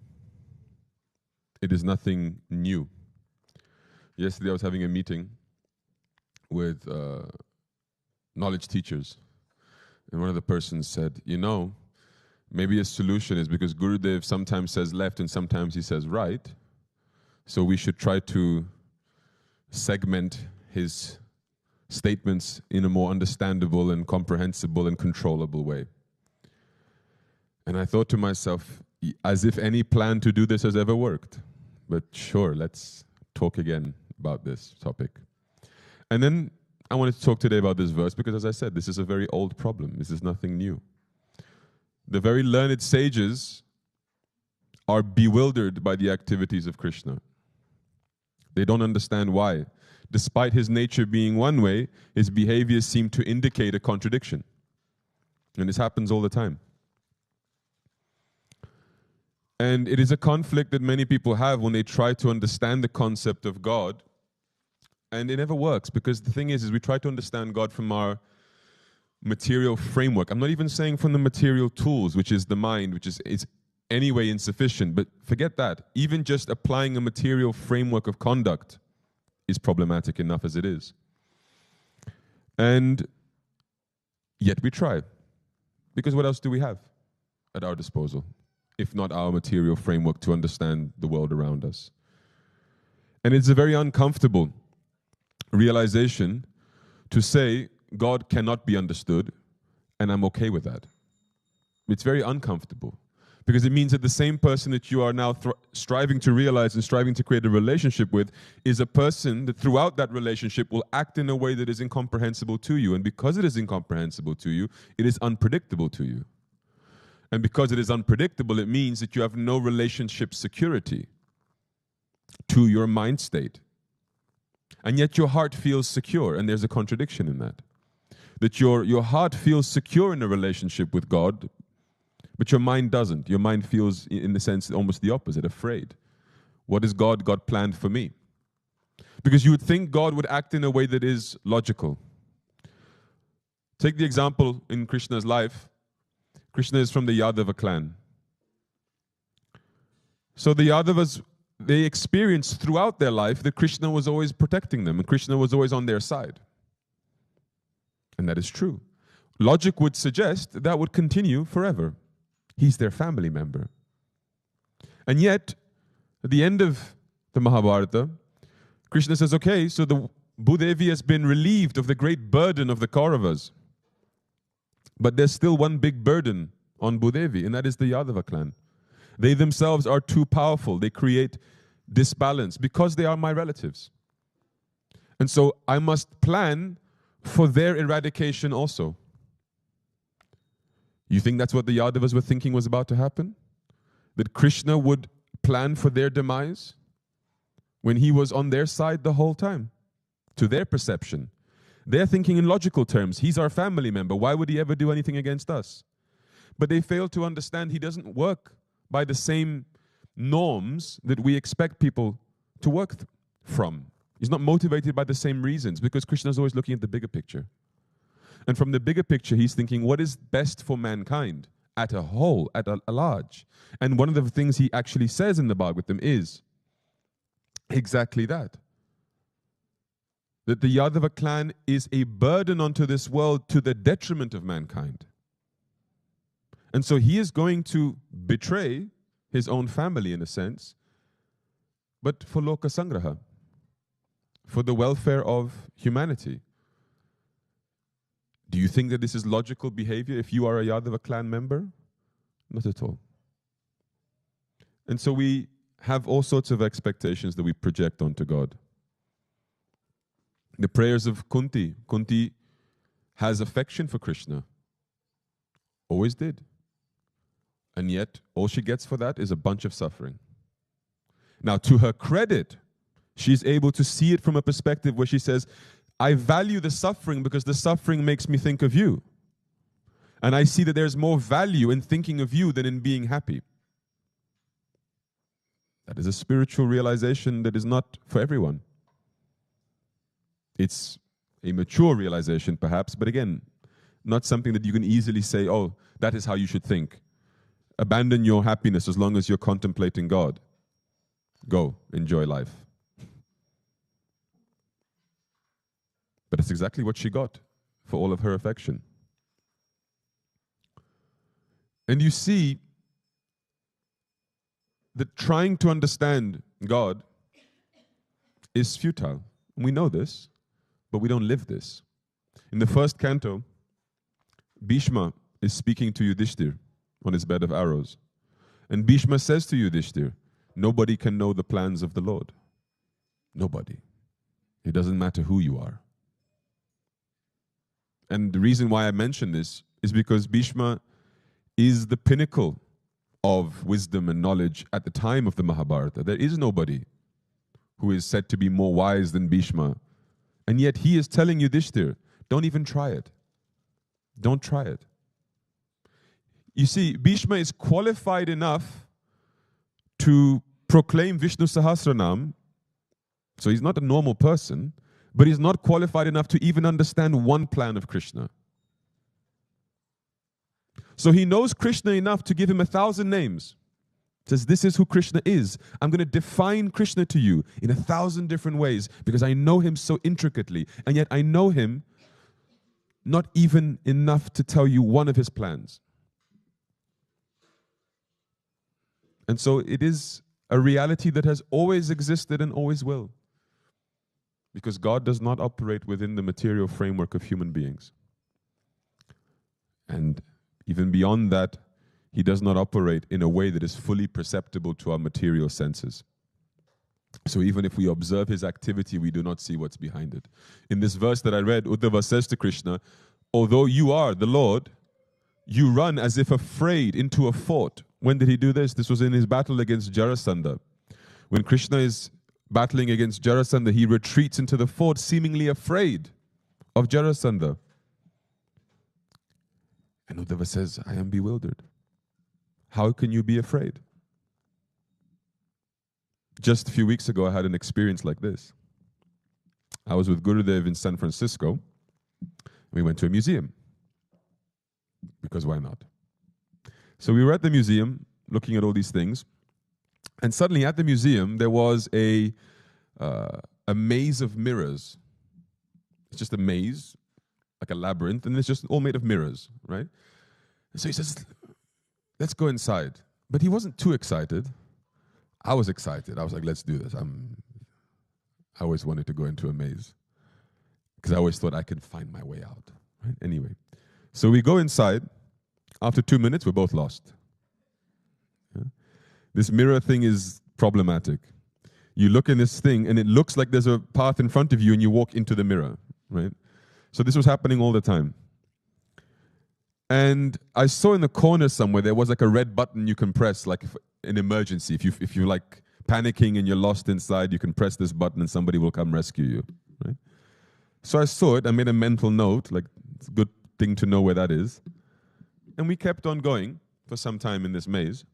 It is nothing new. Yesterday I was having a meeting with knowledge teachers, and one of the persons said, you know, maybe a solution is because Gurudev sometimes says left and sometimes he says right, so we should try to segment his statements in a more understandable and comprehensible and controllable way. And I thought to myself, as if any plan to do this has ever worked. But sure, let's talk again about this topic. And then I wanted to talk today about this verse because, as I said, this is a very old problem. This is nothing new. The very learned sages are bewildered by the activities of Krishna. They don't understand why. Despite his nature being one way, his behaviors seem to indicate a contradiction. And this happens all the time. And it is a conflict that many people have when they try to understand the concept of God. And it never works, because the thing is we try to understand God from our material framework. I'm not even saying from the material tools, which is the mind, which is anyway insufficient. But forget that. Even just applying a material framework of conduct is problematic enough as it is. And yet we try. Because what else do we have at our disposal, if not our material framework to understand the world around us? And it's a very uncomfortable realization to say God cannot be understood, and I'm okay with that. It's very uncomfortable, because it means that the same person that you are now striving to realize and striving to create a relationship with is a person that throughout that relationship will act in a way that is incomprehensible to you. And because it is incomprehensible to you, it is unpredictable to you. And because it is unpredictable, it means that you have no relationship security to your mind state. And yet your heart feels secure, and there's a contradiction in that. That your heart feels secure in a relationship with God, but your mind doesn't. Your mind feels, in the sense, almost the opposite, afraid. What has God planned for me? Because you would think God would act in a way that is logical. Take the example in Krishna's life. Krishna is from the Yadava clan. So the Yadavas, they experienced throughout their life that Krishna was always protecting them, and Krishna was always on their side. And that is true. Logic would suggest that would continue forever. He's their family member. And yet, at the end of the Mahabharata, Krishna says, okay, so the Bhudevi has been relieved of the great burden of the Kauravas. But there's still one big burden on Bhudevi, and that is the Yadava clan. They themselves are too powerful. They create disbalance because they are my relatives. And so I must plan for their eradication also. You think that's what the Yadavas were thinking was about to happen? That Krishna would plan for their demise when he was on their side the whole time? To their perception. They're thinking in logical terms. He's our family member. Why would he ever do anything against us? But they fail to understand he doesn't work by the same norms that we expect people to work from. He's not motivated by the same reasons because Krishna is always looking at the bigger picture. And from the bigger picture, he's thinking, what is best for mankind at a whole, at a large? And one of the things he actually says in the Bhagavatam is exactly that. That the Yadava clan is a burden onto this world to the detriment of mankind. And so he is going to betray his own family in a sense, but for Loka Sangraha, for the welfare of humanity. Do you think that this is logical behavior if you are a Yadava clan member? Not at all. And so we have all sorts of expectations that we project onto God. The prayers of Kunti. Kunti has affection for Krishna. Always did. And yet, all she gets for that is a bunch of suffering. Now, to her credit, she's able to see it from a perspective where she says, I value the suffering because the suffering makes me think of you. And I see that there's more value in thinking of you than in being happy. That is a spiritual realization that is not for everyone. It's a mature realization, perhaps, but again, not something that you can easily say, oh, that is how you should think. Abandon your happiness as long as you're contemplating God. Go, enjoy life. But it's exactly what she got for all of her affection. And you see that trying to understand God is futile. We know this, but we don't live this. In the first canto, Bhishma is speaking to Yudhishthir on his bed of arrows. And Bhishma says to Yudhishthir, nobody can know the plans of the Lord. Nobody. It doesn't matter who you are. And the reason why I mention this is because Bhishma is the pinnacle of wisdom and knowledge at the time of the Mahabharata. There is nobody who is said to be more wise than Bhishma. And yet he is telling Yudhishthir, don't even try it. Don't try it. You see, Bhishma is qualified enough to proclaim Vishnu Sahasranam. So he's not a normal person, but he's not qualified enough to even understand one plan of Krishna. So he knows Krishna enough to give him 1,000 names. Says, this is who Krishna is. I'm going to define Krishna to you in 1,000 different ways because I know him so intricately. And yet I know him not even enough to tell you one of his plans. And so it is a reality that has always existed and always will. Because God does not operate within the material framework of human beings. And even beyond that, he does not operate in a way that is fully perceptible to our material senses. So even if we observe his activity, we do not see what's behind it. In this verse that I read, Uddhava says to Krishna, although you are the Lord, you run as if afraid into a fort. When did he do this? This was in his battle against Jarasandha. When Krishna is battling against Jarasandha, he retreats into the fort seemingly afraid of Jarasandha. And Uddhava says, I am bewildered. How can you be afraid? Just a few weeks ago, I had an experience like this. I was with Gurudev in San Francisco. We went to a museum. Because why not? So we were at the museum looking at all these things. And suddenly at the museum, there was a maze of mirrors. It's just a maze, like a labyrinth, and it's just all made of mirrors, right? And so he says, let's go inside. But he wasn't too excited. I was excited. I was like, let's do this. I always wanted to go into a maze because I always thought I could find my way out. Right? Anyway, so we go inside. After 2 minutes, we're both lost. Yeah? This mirror thing is problematic. You look in this thing and it looks like there's a path in front of you and you walk into the mirror, right? So this was happening all the time. And I saw in the corner somewhere there was like a red button you can press, like if an emergency. If you're like panicking and you're lost inside, you can press this button and somebody will come rescue you, right? So I saw it, I made a mental note, like it's a good thing to know where that is. And we kept on going for some time in this maze.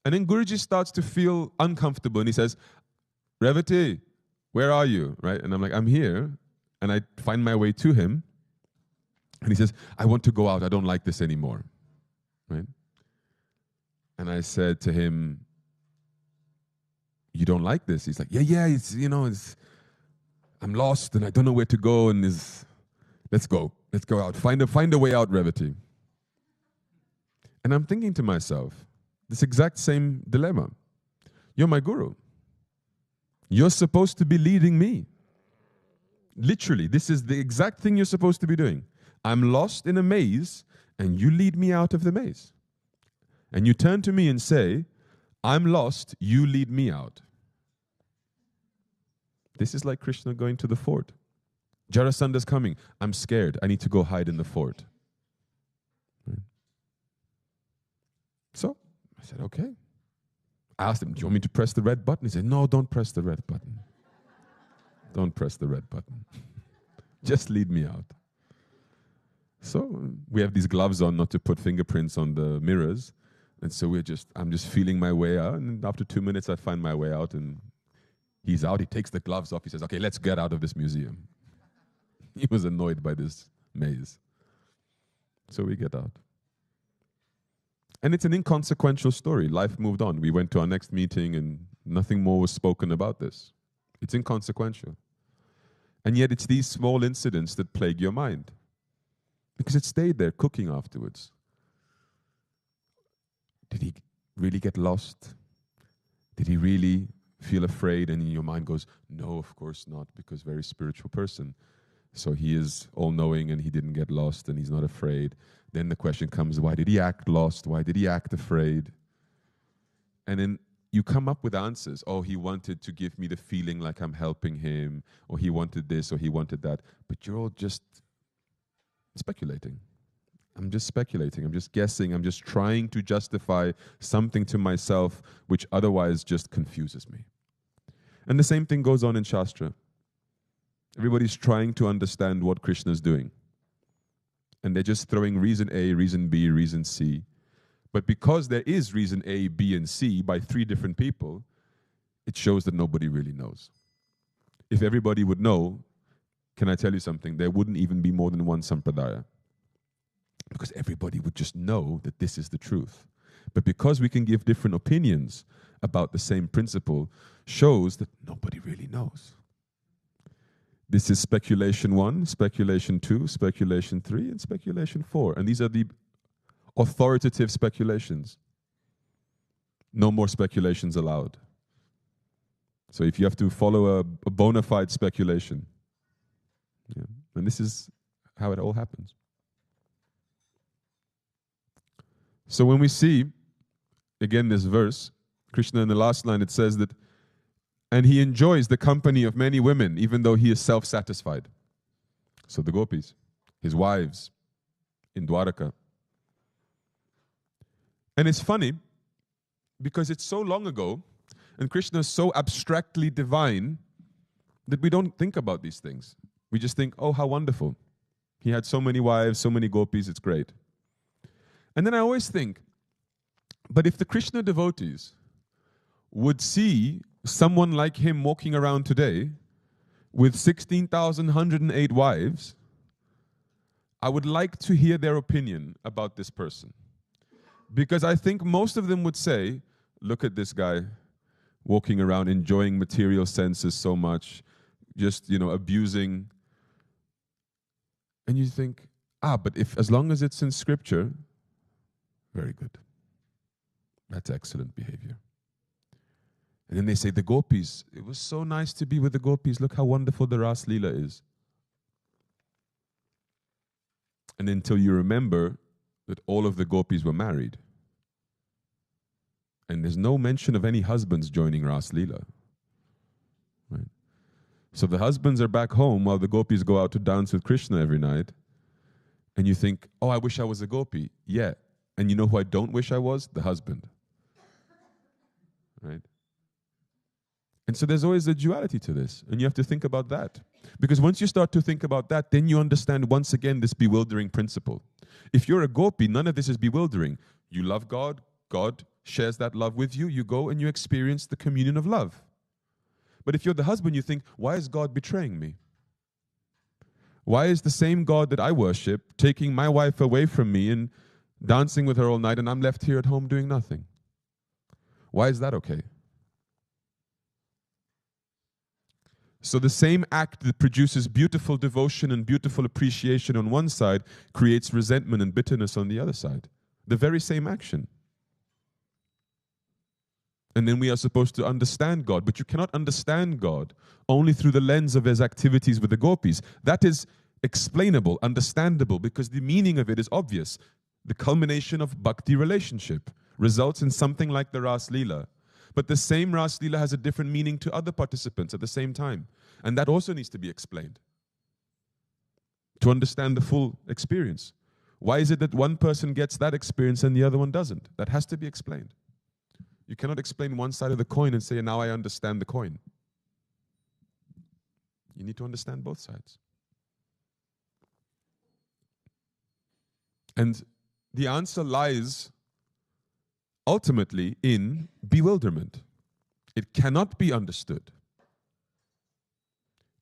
And then Guruji starts to feel uncomfortable and he says, Revati, where are you? Right? And I'm like, I'm here. And I find my way to him. And he says, I want to go out. I don't like this anymore. Right? And I said to him, you don't like this? He's like, yeah, it's, I'm lost and I don't know where to go. And let's go out. Find a way out, Revati. And I'm thinking to myself, this exact same dilemma. You're my guru. You're supposed to be leading me. Literally, this is the exact thing you're supposed to be doing. I'm lost in a maze, and you lead me out of the maze. And you turn to me and say, I'm lost, you lead me out. This is like Krishna going to the fort. Jarasanda's coming. I'm scared. I need to go hide in the fort. So I said, okay. I asked him, do you want me to press the red button? He said, no, don't press the red button. Don't press the red button. Just lead me out. So we have these gloves on not to put fingerprints on the mirrors. And so I'm just feeling my way out. And after 2 minutes, I find my way out and he's out. He takes the gloves off. He says, okay, let's get out of this museum. He was annoyed by this maze. So we get out. And it's an inconsequential story. Life moved on. We went to our next meeting and nothing more was spoken about this. It's inconsequential. And yet it's these small incidents that plague your mind. Because it stayed there cooking afterwards. Did he really get lost? Did he really feel afraid? And your mind goes, no, of course not, because very spiritual person. So he is all-knowing and he didn't get lost and he's not afraid. Then the question comes, why did he act lost? Why did he act afraid? And then you come up with answers. Oh, he wanted to give me the feeling like I'm helping him, or he wanted this, or he wanted that. But you're all just speculating. I'm just speculating. I'm just guessing. I'm just trying to justify something to myself which otherwise just confuses me. And the same thing goes on in Shastra. Everybody's trying to understand what Krishna is doing. And they're just throwing reason A, reason B, reason C. But because there is reason A, B, and C by 3 different people, it shows that nobody really knows. If everybody would know, can I tell you something? There wouldn't even be more than one sampradaya. Because everybody would just know that this is the truth. But because we can give different opinions about the same principle, shows that nobody really knows. This is speculation 1, speculation 2, speculation 3, and speculation 4. And these are the authoritative speculations. No more speculations allowed. So if you have to follow a bona fide speculation, and this is how it all happens. So when we see, again, this verse, Krishna in the last line, it says that, and he enjoys the company of many women, even though he is self-satisfied. So the gopis, his wives in Dwaraka. And it's funny, because it's so long ago, and Krishna is so abstractly divine, that we don't think about these things. We just think, oh, how wonderful. He had so many wives, so many gopis, it's great. And then I always think, but if the Krishna devotees would see someone like him walking around today with 16,108 wives, I would like to hear their opinion about this person. Because I think most of them would say, look at this guy walking around enjoying material senses so much, just, abusing. And you think, but as long as it's in scripture, very good. That's excellent behavior. And then they say, the gopis, it was so nice to be with the gopis. Look how wonderful the Ras Leela is. And until you remember that all of the gopis were married. And there's no mention of any husbands joining Ras Leela. Right? So the husbands are back home while the gopis go out to dance with Krishna every night. And you think, oh, I wish I was a gopi. Yeah. And you know who I don't wish I was? The husband. Right? And so there's always a duality to this. And you have to think about that. Because once you start to think about that, then you understand once again this bewildering principle. If you're a gopi, none of this is bewildering. You love God. God shares that love with you. You go and you experience the communion of love. But if you're the husband, you think, why is God betraying me? Why is the same God that I worship taking my wife away from me and dancing with her all night, and I'm left here at home doing nothing? Why is that okay? So the same act that produces beautiful devotion and beautiful appreciation on one side creates resentment and bitterness on the other side. The very same action. And then we are supposed to understand God. But you cannot understand God only through the lens of his activities with the gopis. That is explainable, understandable, because the meaning of it is obvious. The culmination of bhakti relationship results in something like the Ras Leela. But the same Ras Leela has a different meaning to other participants at the same time. And that also needs to be explained to understand the full experience. Why is it that one person gets that experience and the other one doesn't? That has to be explained. You cannot explain one side of the coin and say, now I understand the coin. You need to understand both sides. And the answer lies ultimately in bewilderment. It cannot be understood.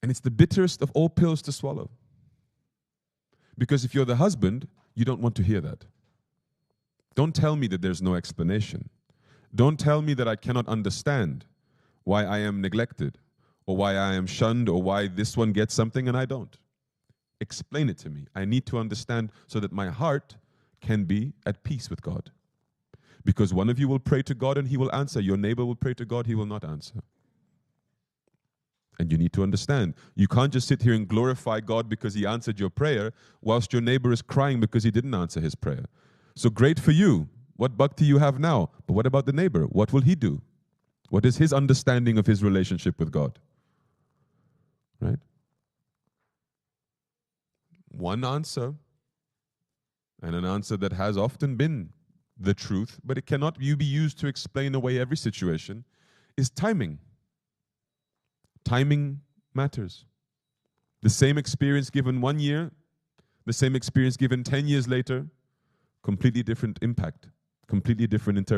And it's the bitterest of all pills to swallow. Because if you're the husband, you don't want to hear that. Don't tell me that there's no explanation. Don't tell me that I cannot understand why I am neglected, or why I am shunned, or why this one gets something and I don't. Explain it to me. I need to understand so that my heart can be at peace with God. Because one of you will pray to God and he will answer. Your neighbor will pray to God, he will not answer. And you need to understand. You can't just sit here and glorify God because he answered your prayer whilst your neighbor is crying because he didn't answer his prayer. So great for you. What bhakti you have now. But what about the neighbor? What will he do? What is his understanding of his relationship with God? Right? One answer, and an answer that has often been the truth, but it cannot be used to explain away every situation, is timing. Timing matters. The same experience given 1 year, the same experience given 10 years later, completely different impact, completely different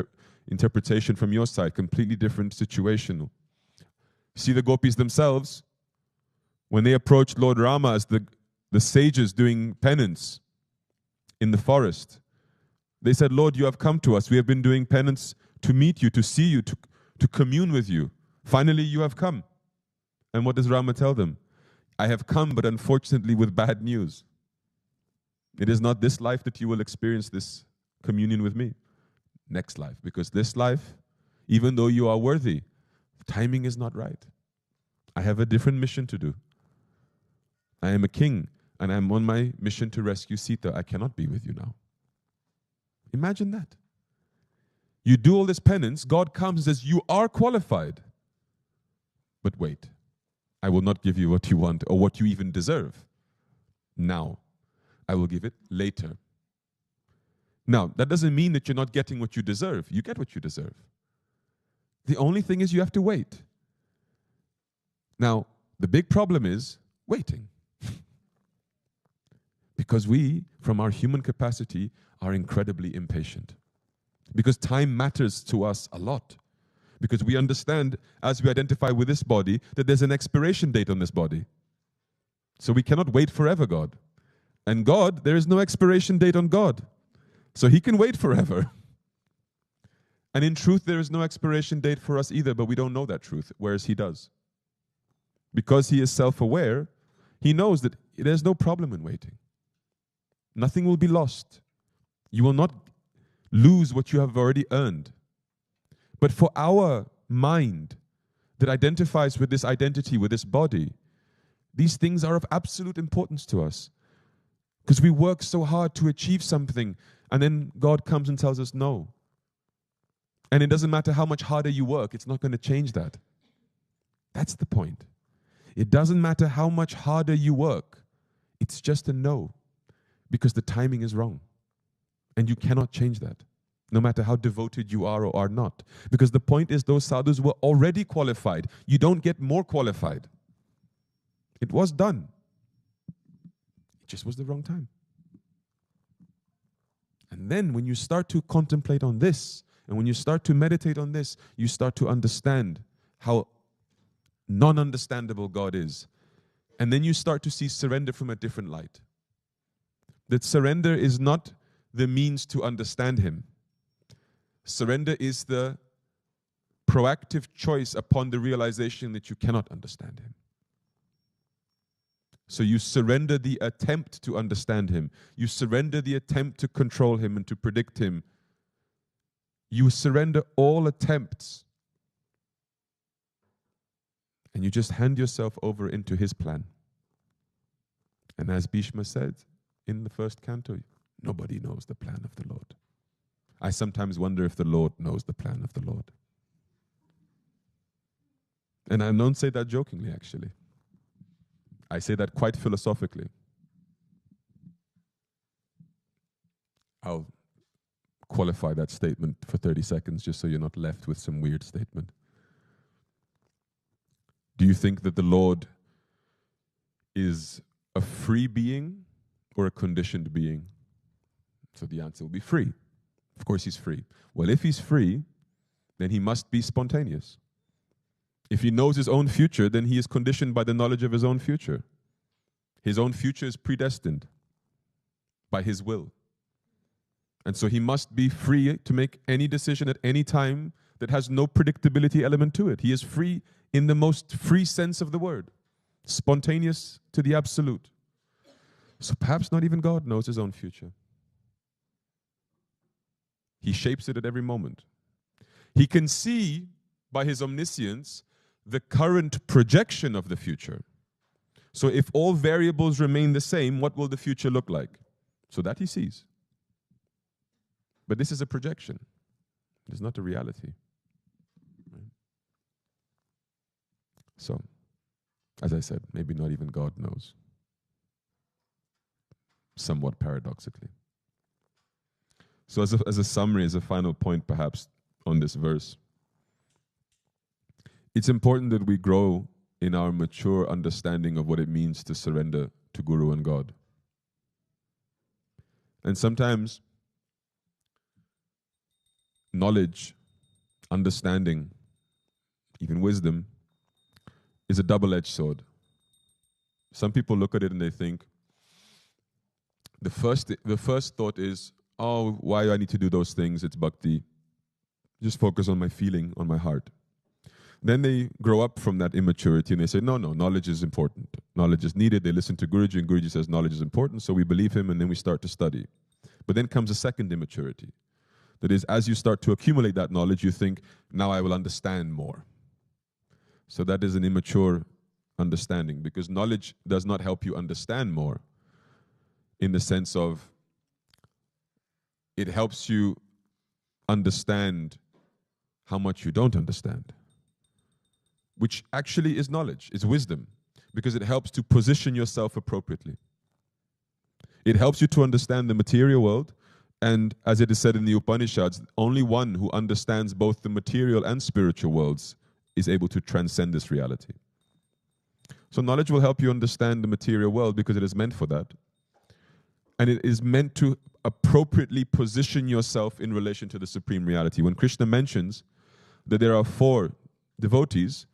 interpretation from your side, completely different situation. See the gopis themselves, when they approached Lord Rama as the sages doing penance in the forest, they said, Lord, you have come to us. We have been doing penance to meet you, to see you, to commune with you. Finally, you have come. And what does Rama tell them? I have come, but unfortunately with bad news. It is not this life that you will experience this communion with me. Next life. Because this life, even though you are worthy, timing is not right. I have a different mission to do. I am a king, and I am on my mission to rescue Sita. I cannot be with you now. Imagine that. You do all this penance, God comes and says, you are qualified. But wait, I will not give you what you want or what you even deserve now. I will give it later. Now, that doesn't mean that you're not getting what you deserve. You get what you deserve. The only thing is you have to wait. Now, the big problem is waiting. Because we, from our human capacity, are incredibly impatient. Because time matters to us a lot. Because we understand, as we identify with this body, that there's an expiration date on this body. So we cannot wait forever, God. And God, there is no expiration date on God. So he can wait forever. And in truth, there is no expiration date for us either, but we don't know that truth, whereas he does. Because he is self-aware, he knows that there's no problem in waiting. Nothing will be lost. You will not lose what you have already earned. But for our mind that identifies with this identity, with this body, these things are of absolute importance to us. Because we work so hard to achieve something, and then God comes and tells us, no, And it doesn't matter how much harder you work, it's not going to change that. That's the point. It doesn't matter how much harder you work. It's just a no, because the timing is wrong. And you cannot change that, no matter how devoted you are or are not. Because the point is, those sadhus were already qualified. You don't get more qualified. It was done. It just was the wrong time. And then when you start to contemplate on this, and when you start to meditate on this, you start to understand how non-understandable God is. And then you start to see surrender from a different light. That surrender is not the means to understand Him. Surrender is the proactive choice upon the realization that you cannot understand Him. So you surrender the attempt to understand Him. You surrender the attempt to control Him and to predict Him. You surrender all attempts. And you just hand yourself over into His plan. And as Bhishma said in the first canto, nobody knows the plan of the Lord. I sometimes wonder if the Lord knows the plan of the Lord. And I don't say that jokingly, actually. I say that quite philosophically. I'll qualify that statement for 30 seconds just so you're not left with some weird statement. Do you think that the Lord is a free being or a conditioned being? So the answer will be free. Of course He's free. Well, if He's free, then He must be spontaneous. If He knows His own future, then He is conditioned by the knowledge of His own future. His own future is predestined by His will. And so He must be free to make any decision at any time that has no predictability element to it. He is free in the most free sense of the word. Spontaneous to the absolute. So perhaps not even God knows His own future. He shapes it at every moment. He can see by His omniscience the current projection of the future. So if all variables remain the same, what will the future look like? So that He sees. But this is a projection. It's not a reality. So, as I said, maybe not even God knows. Somewhat paradoxically. So as a summary, as a final point perhaps on this verse, it's important that we grow in our mature understanding of what it means to surrender to Guru and God. And sometimes knowledge, understanding, even wisdom, is a double-edged sword. Some people look at it and they think, the first thought is, oh, why do I need to do those things? It's bhakti. Just focus on my feeling, on my heart. Then they grow up from that immaturity and they say, no, knowledge is important. Knowledge is needed. They listen to Guruji and Guruji says knowledge is important, so we believe him and then we start to study. But then comes a second immaturity. That is, as you start to accumulate that knowledge, you think, now I will understand more. So that is an immature understanding, because knowledge does not help you understand more in the sense of it helps you understand how much you don't understand, which actually is knowledge, is wisdom, because it helps to position yourself appropriately. It helps you to understand the material world, and as it is said in the Upanishads, only one who understands both the material and spiritual worlds is able to transcend this reality. So knowledge will help you understand the material world because it is meant for that. And it is meant to appropriately position yourself in relation to the supreme reality. When Krishna mentions that there are 4 devotees,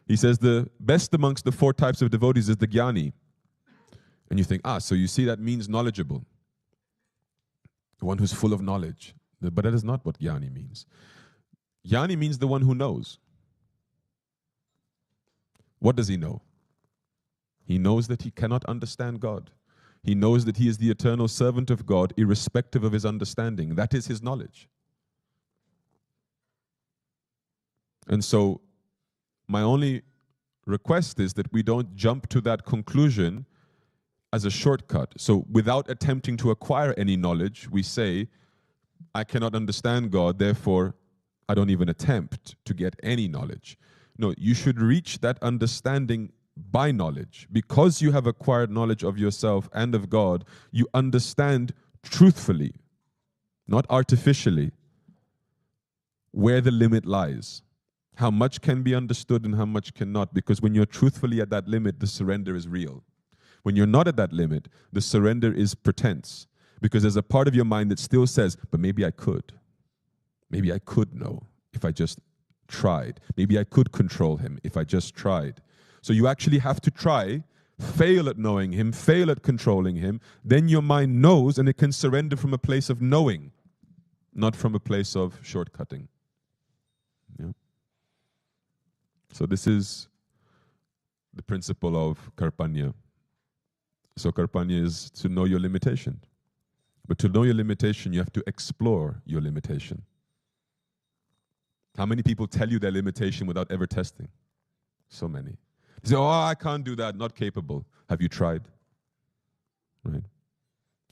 he says the best amongst the 4 types of devotees is the jnani. And you think, so you see that means knowledgeable. The one who's full of knowledge. But that is not what jnani means. Jnani means the one who knows. What does he know? He knows that he cannot understand God. He knows that he is the eternal servant of God, irrespective of his understanding. That is his knowledge. And so, my only request is that we don't jump to that conclusion as a shortcut. So, without attempting to acquire any knowledge, we say, I cannot understand God, therefore, I don't even attempt to get any knowledge. No, you should reach that understanding by knowledge. Because you have acquired knowledge of yourself and of God, you understand truthfully, not artificially, where the limit lies. How much can be understood and how much cannot. Because when you're truthfully at that limit, the surrender is real. When you're not at that limit, the surrender is pretense. Because there's a part of your mind that still says, but maybe I could. Maybe I could know if I just tried. Maybe I could control him if I just tried. So you actually have to try, fail at knowing him, fail at controlling him. Then your mind knows, and it can surrender from a place of knowing, not from a place of shortcutting. Yeah. So this is the principle of Karpanya. So Karpanya is to know your limitation. But to know your limitation, you have to explore your limitation. How many people tell you their limitation without ever testing? So many. They say, oh, I can't do that, not capable. Have you tried? Right?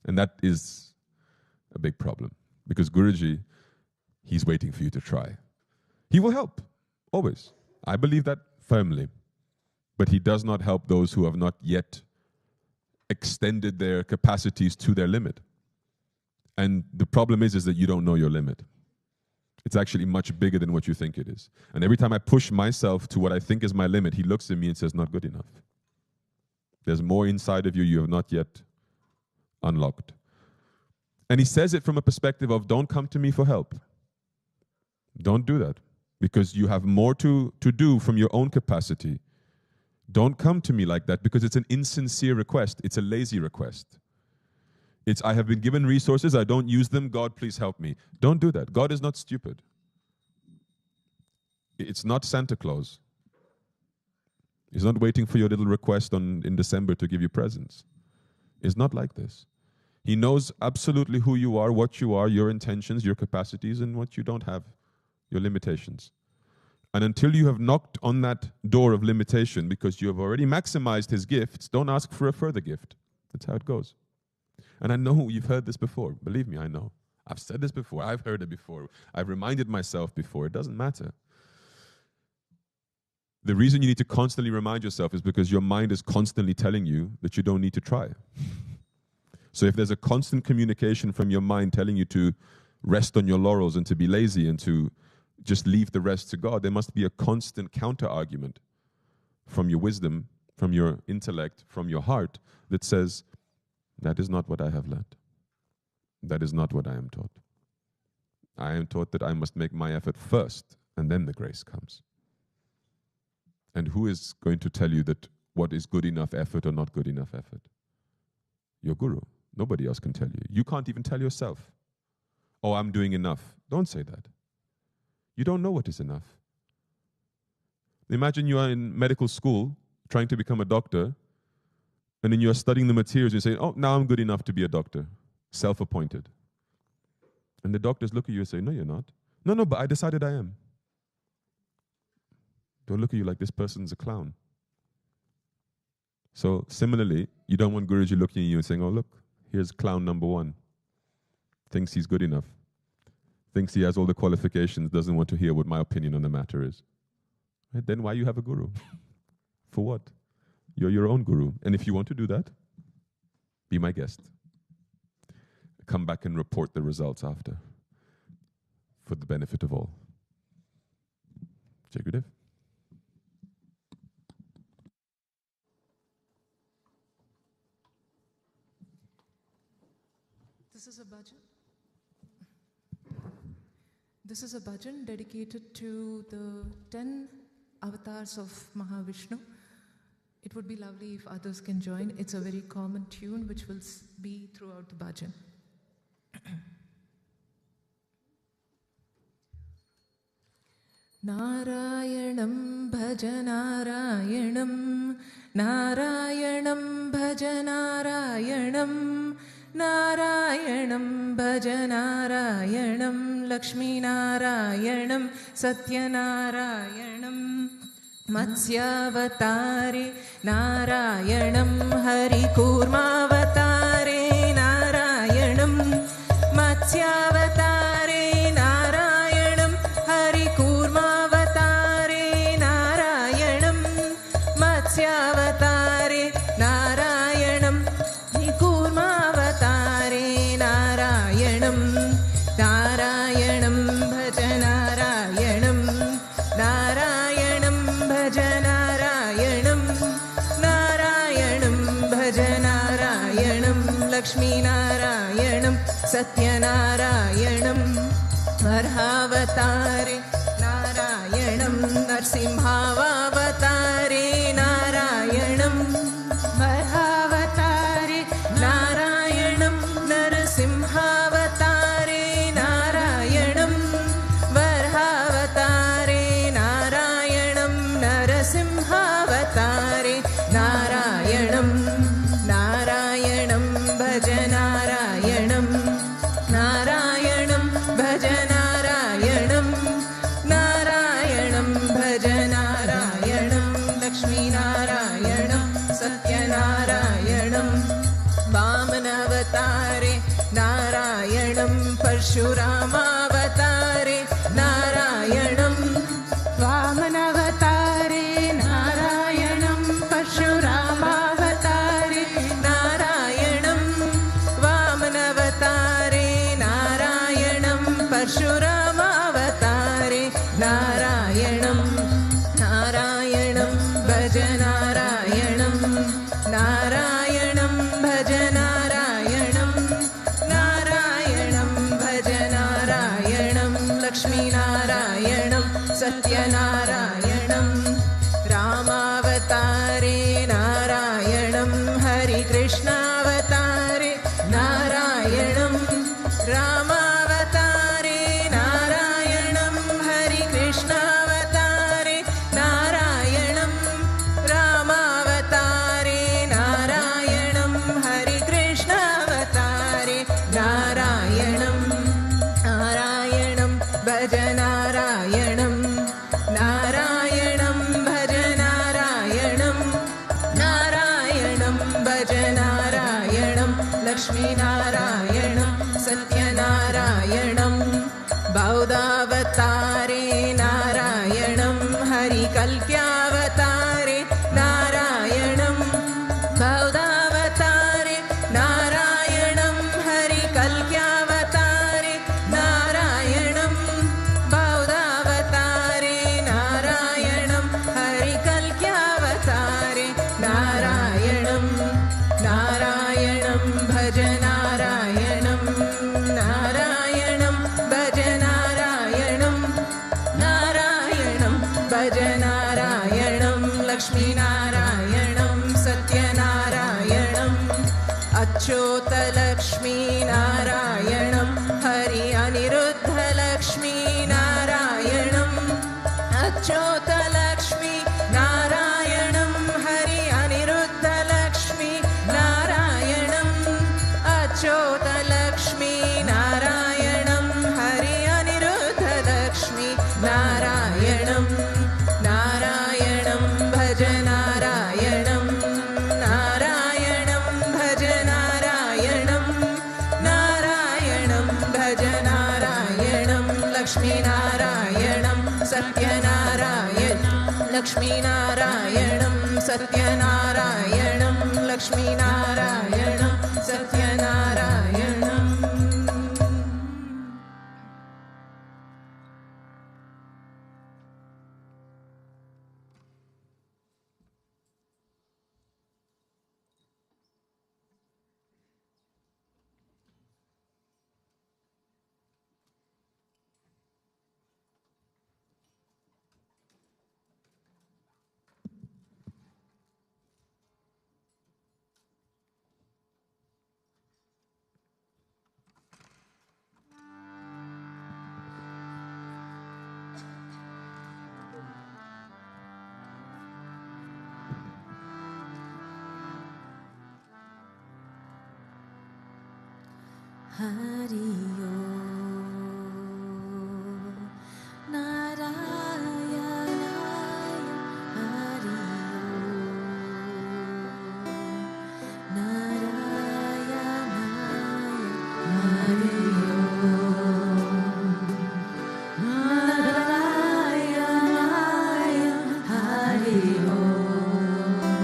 And that is a big problem. Because Guruji, he's waiting for you to try. He will help, always. I believe that firmly. But he does not help those who have not yet extended their capacities to their limit. And the problem is that you don't know your limit. It's actually much bigger than what you think it is. And every time I push myself to what I think is my limit, he looks at me and says, not good enough. There's more inside of you you have not yet unlocked. And he says it from a perspective of, don't come to me for help. Don't do that. Because you have more to do from your own capacity. Don't come to me like that, because it's an insincere request. It's a lazy request. It's, I have been given resources, I don't use them, God, please help me. Don't do that. God is not stupid. It's not Santa Claus. He's not waiting for your little request in December to give you presents. It's not like this. He knows absolutely who you are, what you are, your intentions, your capacities, and what you don't have, your limitations. And until you have knocked on that door of limitation, because you have already maximized his gifts, don't ask for a further gift. That's how it goes. And I know you've heard this before. Believe me, I know. I've said this before. I've heard it before. I've reminded myself before. It doesn't matter. The reason you need to constantly remind yourself is because your mind is constantly telling you that you don't need to try. So if there's a constant communication from your mind telling you to rest on your laurels and to be lazy and to just leave the rest to God, there must be a constant counter-argument from your wisdom, from your intellect, from your heart that says, that is not what I have learned. That is not what I am taught. I am taught that I must make my effort first, and then the grace comes. And who is going to tell you that what is good enough effort or not good enough effort? Your guru. Nobody else can tell you. You can't even tell yourself, oh, I'm doing enough. Don't say that. You don't know what is enough. Imagine you are in medical school trying to become a doctor, and then you are studying the materials and you say, oh, now I'm good enough to be a doctor, self-appointed. And the doctors look at you and say, no, you're not. No, but I decided I am. Don't look at you like this person's a clown. So similarly, you don't want Guruji looking at you and saying, oh, look, here's clown number one. Thinks he's good enough. Thinks he has all the qualifications, doesn't want to hear what my opinion on the matter is. Right? Then why you have a guru? For what? You're your own guru. And if you want to do that, be my guest. Come back and report the results after, for the benefit of all. Jai Gurudev. This is a bhajan. This is a bhajan dedicated to the 10 avatars of Mahavishnu. It would be lovely if others can join. It's a very common tune which will be throughout the bhajan. Narayanam bhaja Narayanam, Narayanam bhaja Narayanam, Narayanam bhaja Narayanam, Lakshmi Narayanam, Satya Narayanam, Matsyavatare Narayanam, Hari Kurmavatare Narayanam, Matsyavatare Narayanam, Hari मत्स्यावतारे नारायणं कूर्मावतारे नारायणं नारायणं भज नारायणं नारायणं भज नारायणं नारायणं भज नारायणं लक्ष्मीनारायणं सत्यनारायणं वराहावतारे नारायणं नरसिंहावतारे नारायणं वराहावतारे नारायणं नरसिंहावतारे नारायणं वराहावतारे नारायणं नरसिंहावतारे नारायणं नारायणं भज नारायणं नारायणं भज नारायणं नारायणं भज नारायणं लक्ष्मीनारायणं सत्यनारायणं वामनावतारे नारायणं परशुरामावतारे नारायणं वामनावतारे नारायणं परशुरामावतारे नारायणं वामनावतारे नारायणं परशुरामावतारे नारायणं नारायणं भज नारायणं नारायणं भज नारायणं नारायणं भज नारायणं लक्ष्मीनारायणं सत्यनारायणं रामावतारे नारायणं हरिकृष्णावतारे नारायणं रामावतारे नारायणं हरिकृष्णावतारे नारायणं रामावतारे नारायणं हरिकृष्णावतारे नारायणं नारायणं भज नारायणं नारायणं भज नारायणं नारायणं भज नारायणं लक्ष्मीनारायणं सत्यनारायणं बौद्धावतारे नारायणं हरिकल्क्यावतारे नारायणं बौद्धावतारे नारायणं हरिकल्क्यावतारे नारायणं बौद्धावतारे नारायणं हरिकल्क्यावतारे नारायणं नारायणं भज नारायणं नारायणं भज नारायणं नारायणं भज नारायणं लक्ष्मीनारायणं सत्यनारायणम् अच्युतलक्ष्मीनारायणं हरि अनिरुद्धलक्ष्मीनारायणम् अच्युतलक्ष्मी नारायणं हरि अनिरुद्धलक्ष्मी नारायणम् अच्युतलक्ष्मी नारायणं हरि अनिरुद्धलक्ष्मी नारायणं नारायणं भज नारायणं नारायणं भज नारायणं नारायणं भज नारायणं लक्ष्मीनारायणं सत्यनारायणं लक्ष्मीनारायणं सत्यनारायणं लक्ष्मीनारायणं सत्यनारायणम् Hari Om Narayanaya Hari Om Narayanaya Hari Om Narayanaya Hari Om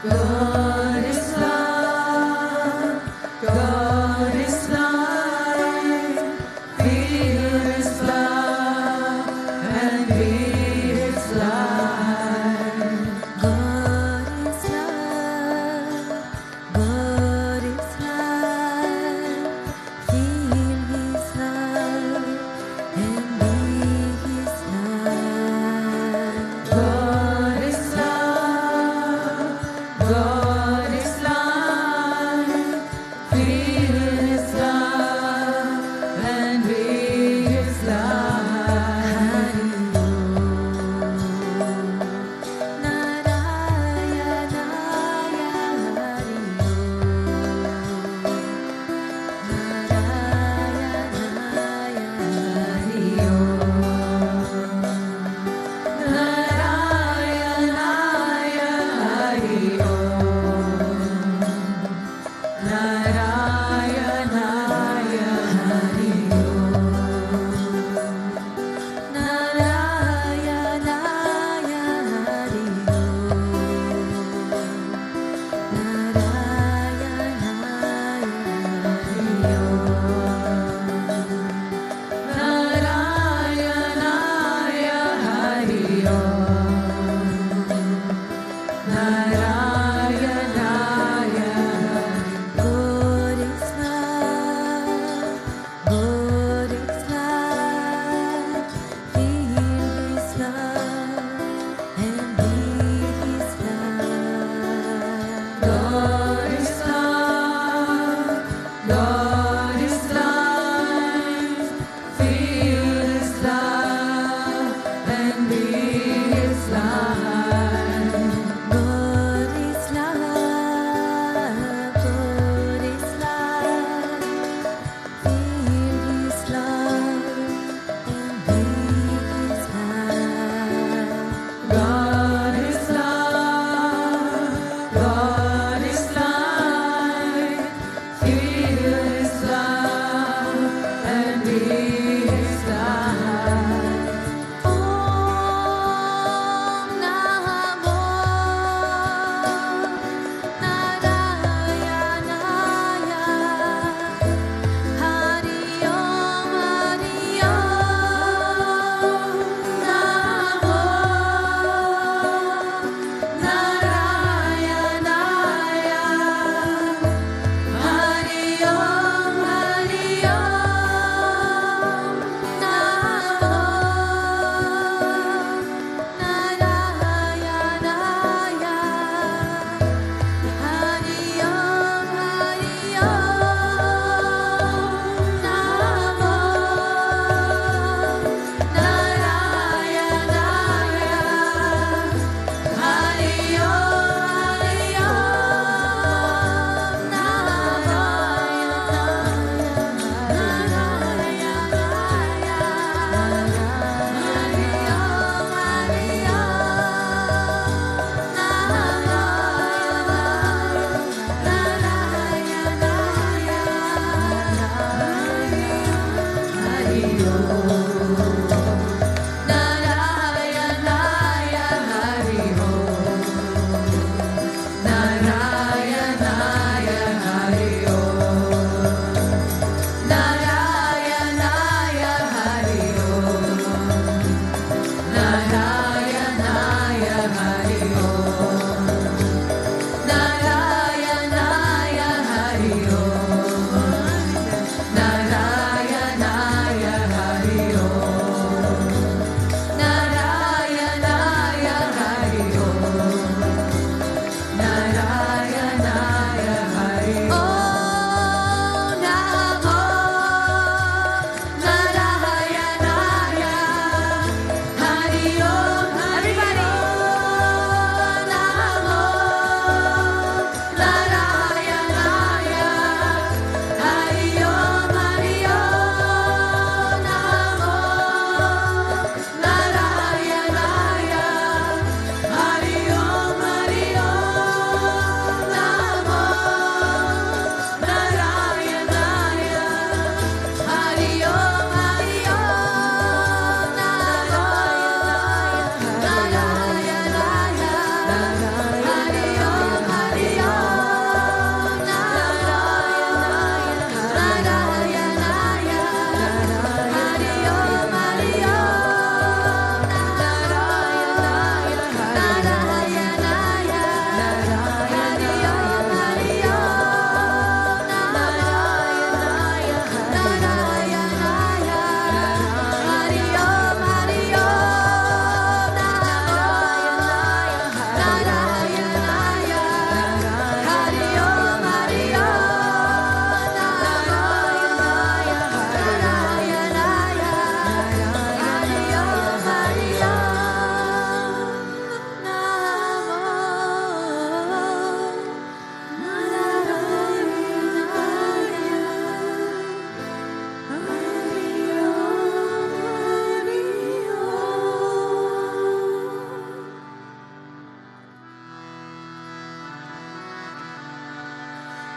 God is love, God is light. Feel His love and be His light. God is love, God is light. Feel His love and be His light. God is love, God is light. Feel His love and be His light. Narayanaya Hari Om. Narayanaya Hari Om. Narayanaya Hari Om. Narayanaya God is love, God is light. Feel His love and be His light. God is love, God is light. Feel His love and be His light. God is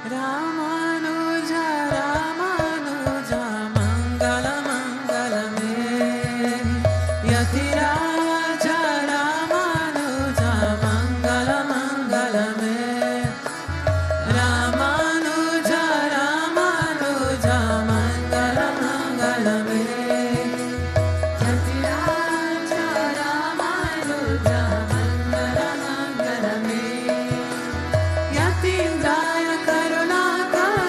Ramanuja, Ramanuja, Mangala Mangala me. Yatiraja, Ramanuja, Mangala Mangala me. Ramanuja, Ramanuja, Mangala Mangala me. Yatiraja, Ramanuja, Mangala Mangala me. Yatindraya Karunakara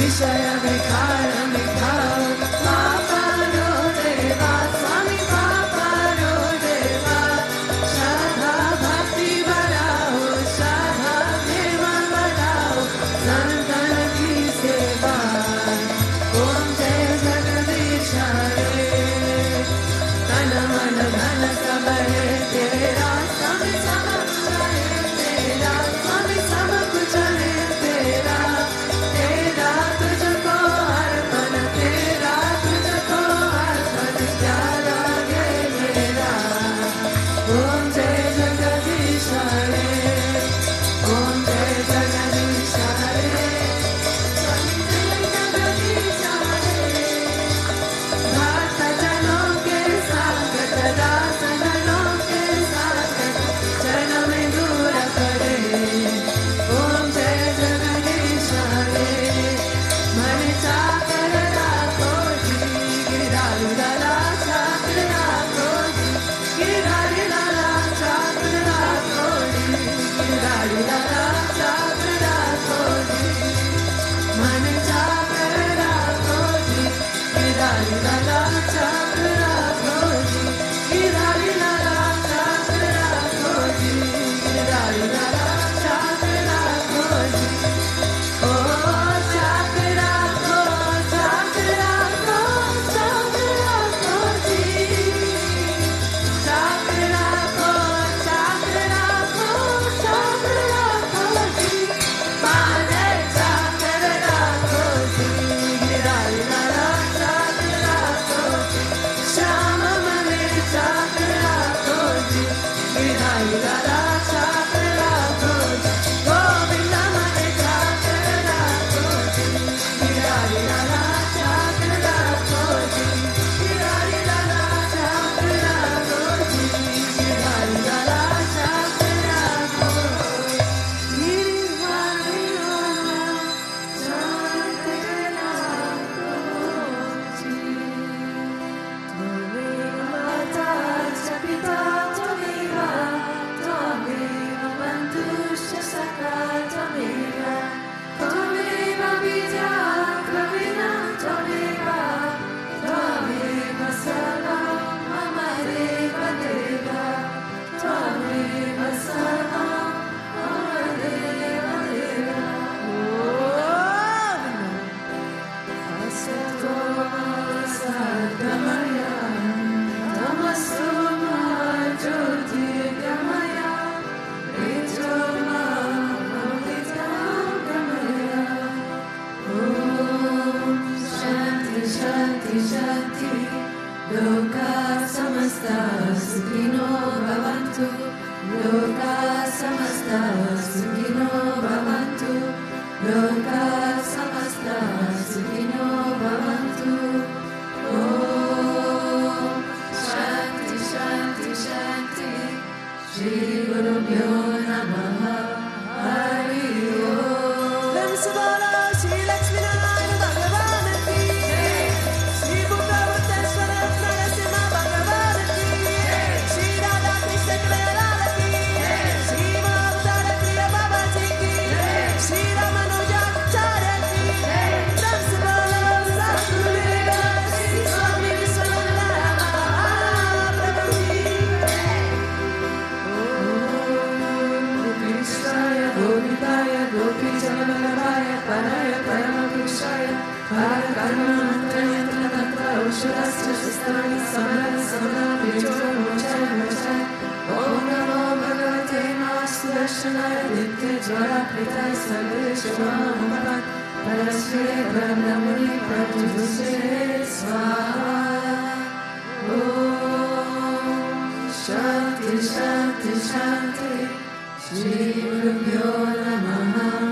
विषय विकार विकार पापारो देवा स्वामी पापारो देवा श्रद्धा भक्ति बढ़ाओ श्रद्धा प्रेम बढ़ाओ संतन की सेवा ओम जय जगदीश हरे तन मन धन सब है तेरा स्वामी सब कुछ है तेरा स्वामी सब कुछ है तेरा तेरा तुझको अर्पण तेरा तुझको अर्पण प्यारा गे मेरा ओम जय जगदीश हरे ओम जय जगदीश हरे स्वामी जय जगदीश हरे भक्त जनों के स्वागत दास जनों के स्वागत चरण में दूर करे ओम जय जगदीश हरे मन चाकर राखो जी गिरधारी लाला चाकर राखो जी गिरधारी लाला चाकर राखो जी गिरधारी लाला चाकर राखो जी मन चाकर राखो जी गिरधारी लाला चाकर राखो जी गिरधारी लाला चाकर राखो जी गिरधारी लाला चाकर राखो जी ओ चाकर राखो चाकर राखो चाकर राखो जी चाकर राखो चाकर राखो चाकर राखो जी माने चाकर राखो जी गिरधारी लाला चाकर राखो जी श्याम मने चाकर राखो जी गिरधारी लाला चाकर राखो जी गोविंद मने चाकर राखो जी गिरधारी लाला चाकर राखो जी गिरधारी लाला चाकर राखो जी गिरधारी लाला चाकर राखो गिरधारी लाला चाकर राखो जी त्वमेव माता च पिता त्वमेव त्वमेव बन्धुश्च सखा त्वमेव त्वमेव विद्या द्रविणा त्वमेव त्वमेव सर्वं मम देव देव त्वमेव सर्वं मम देव देव असतो मा सद्गमय तमसो मा ज्योतिर्गमय मृत्यो मा अमृतंगमय ॐ शान्ति शान्ति शान्ति लोका समस्ता सुखिनो भवन्तु लोका समस्ता सुखिनो भवन्तु लोका समस्ता सुखिनो भवन्तु ॐ शान्ति शान्ति शान्ति श्री गुरुभ्यो नमः हरि ओम श्री लक्ष्मीनारायण भगवान की श्री भूतभृतेश्वरनाथ नरसिंह भगवान की श्री राधा कृष्ण कन्हैया की श्री महाअवतार प्रिय बाबा जी की श्री रामानुजाचार्य की सद्गुरुदेव श्री स्वामी विश्वनाथ महाप्रभु जी कृष्णाय गोविंदाय गोपीजनवल्लभाय पराय परमपुरुषाय भारतकर्मणमन्त्रयन्त्रतन्त्र औषधस्य शस्त्राणि समर समदा बीजो मोचाय मोचाय ॐ नमो भगवते वासुदेवाय नित्यज्वरप्रीताय सर्वेश्वराय परस्मै ब्रह्ममुनि प्रभुसे स्वाहा ॐ शान्ति शान्ति शान्ति श्री गुरुभ्यो नमः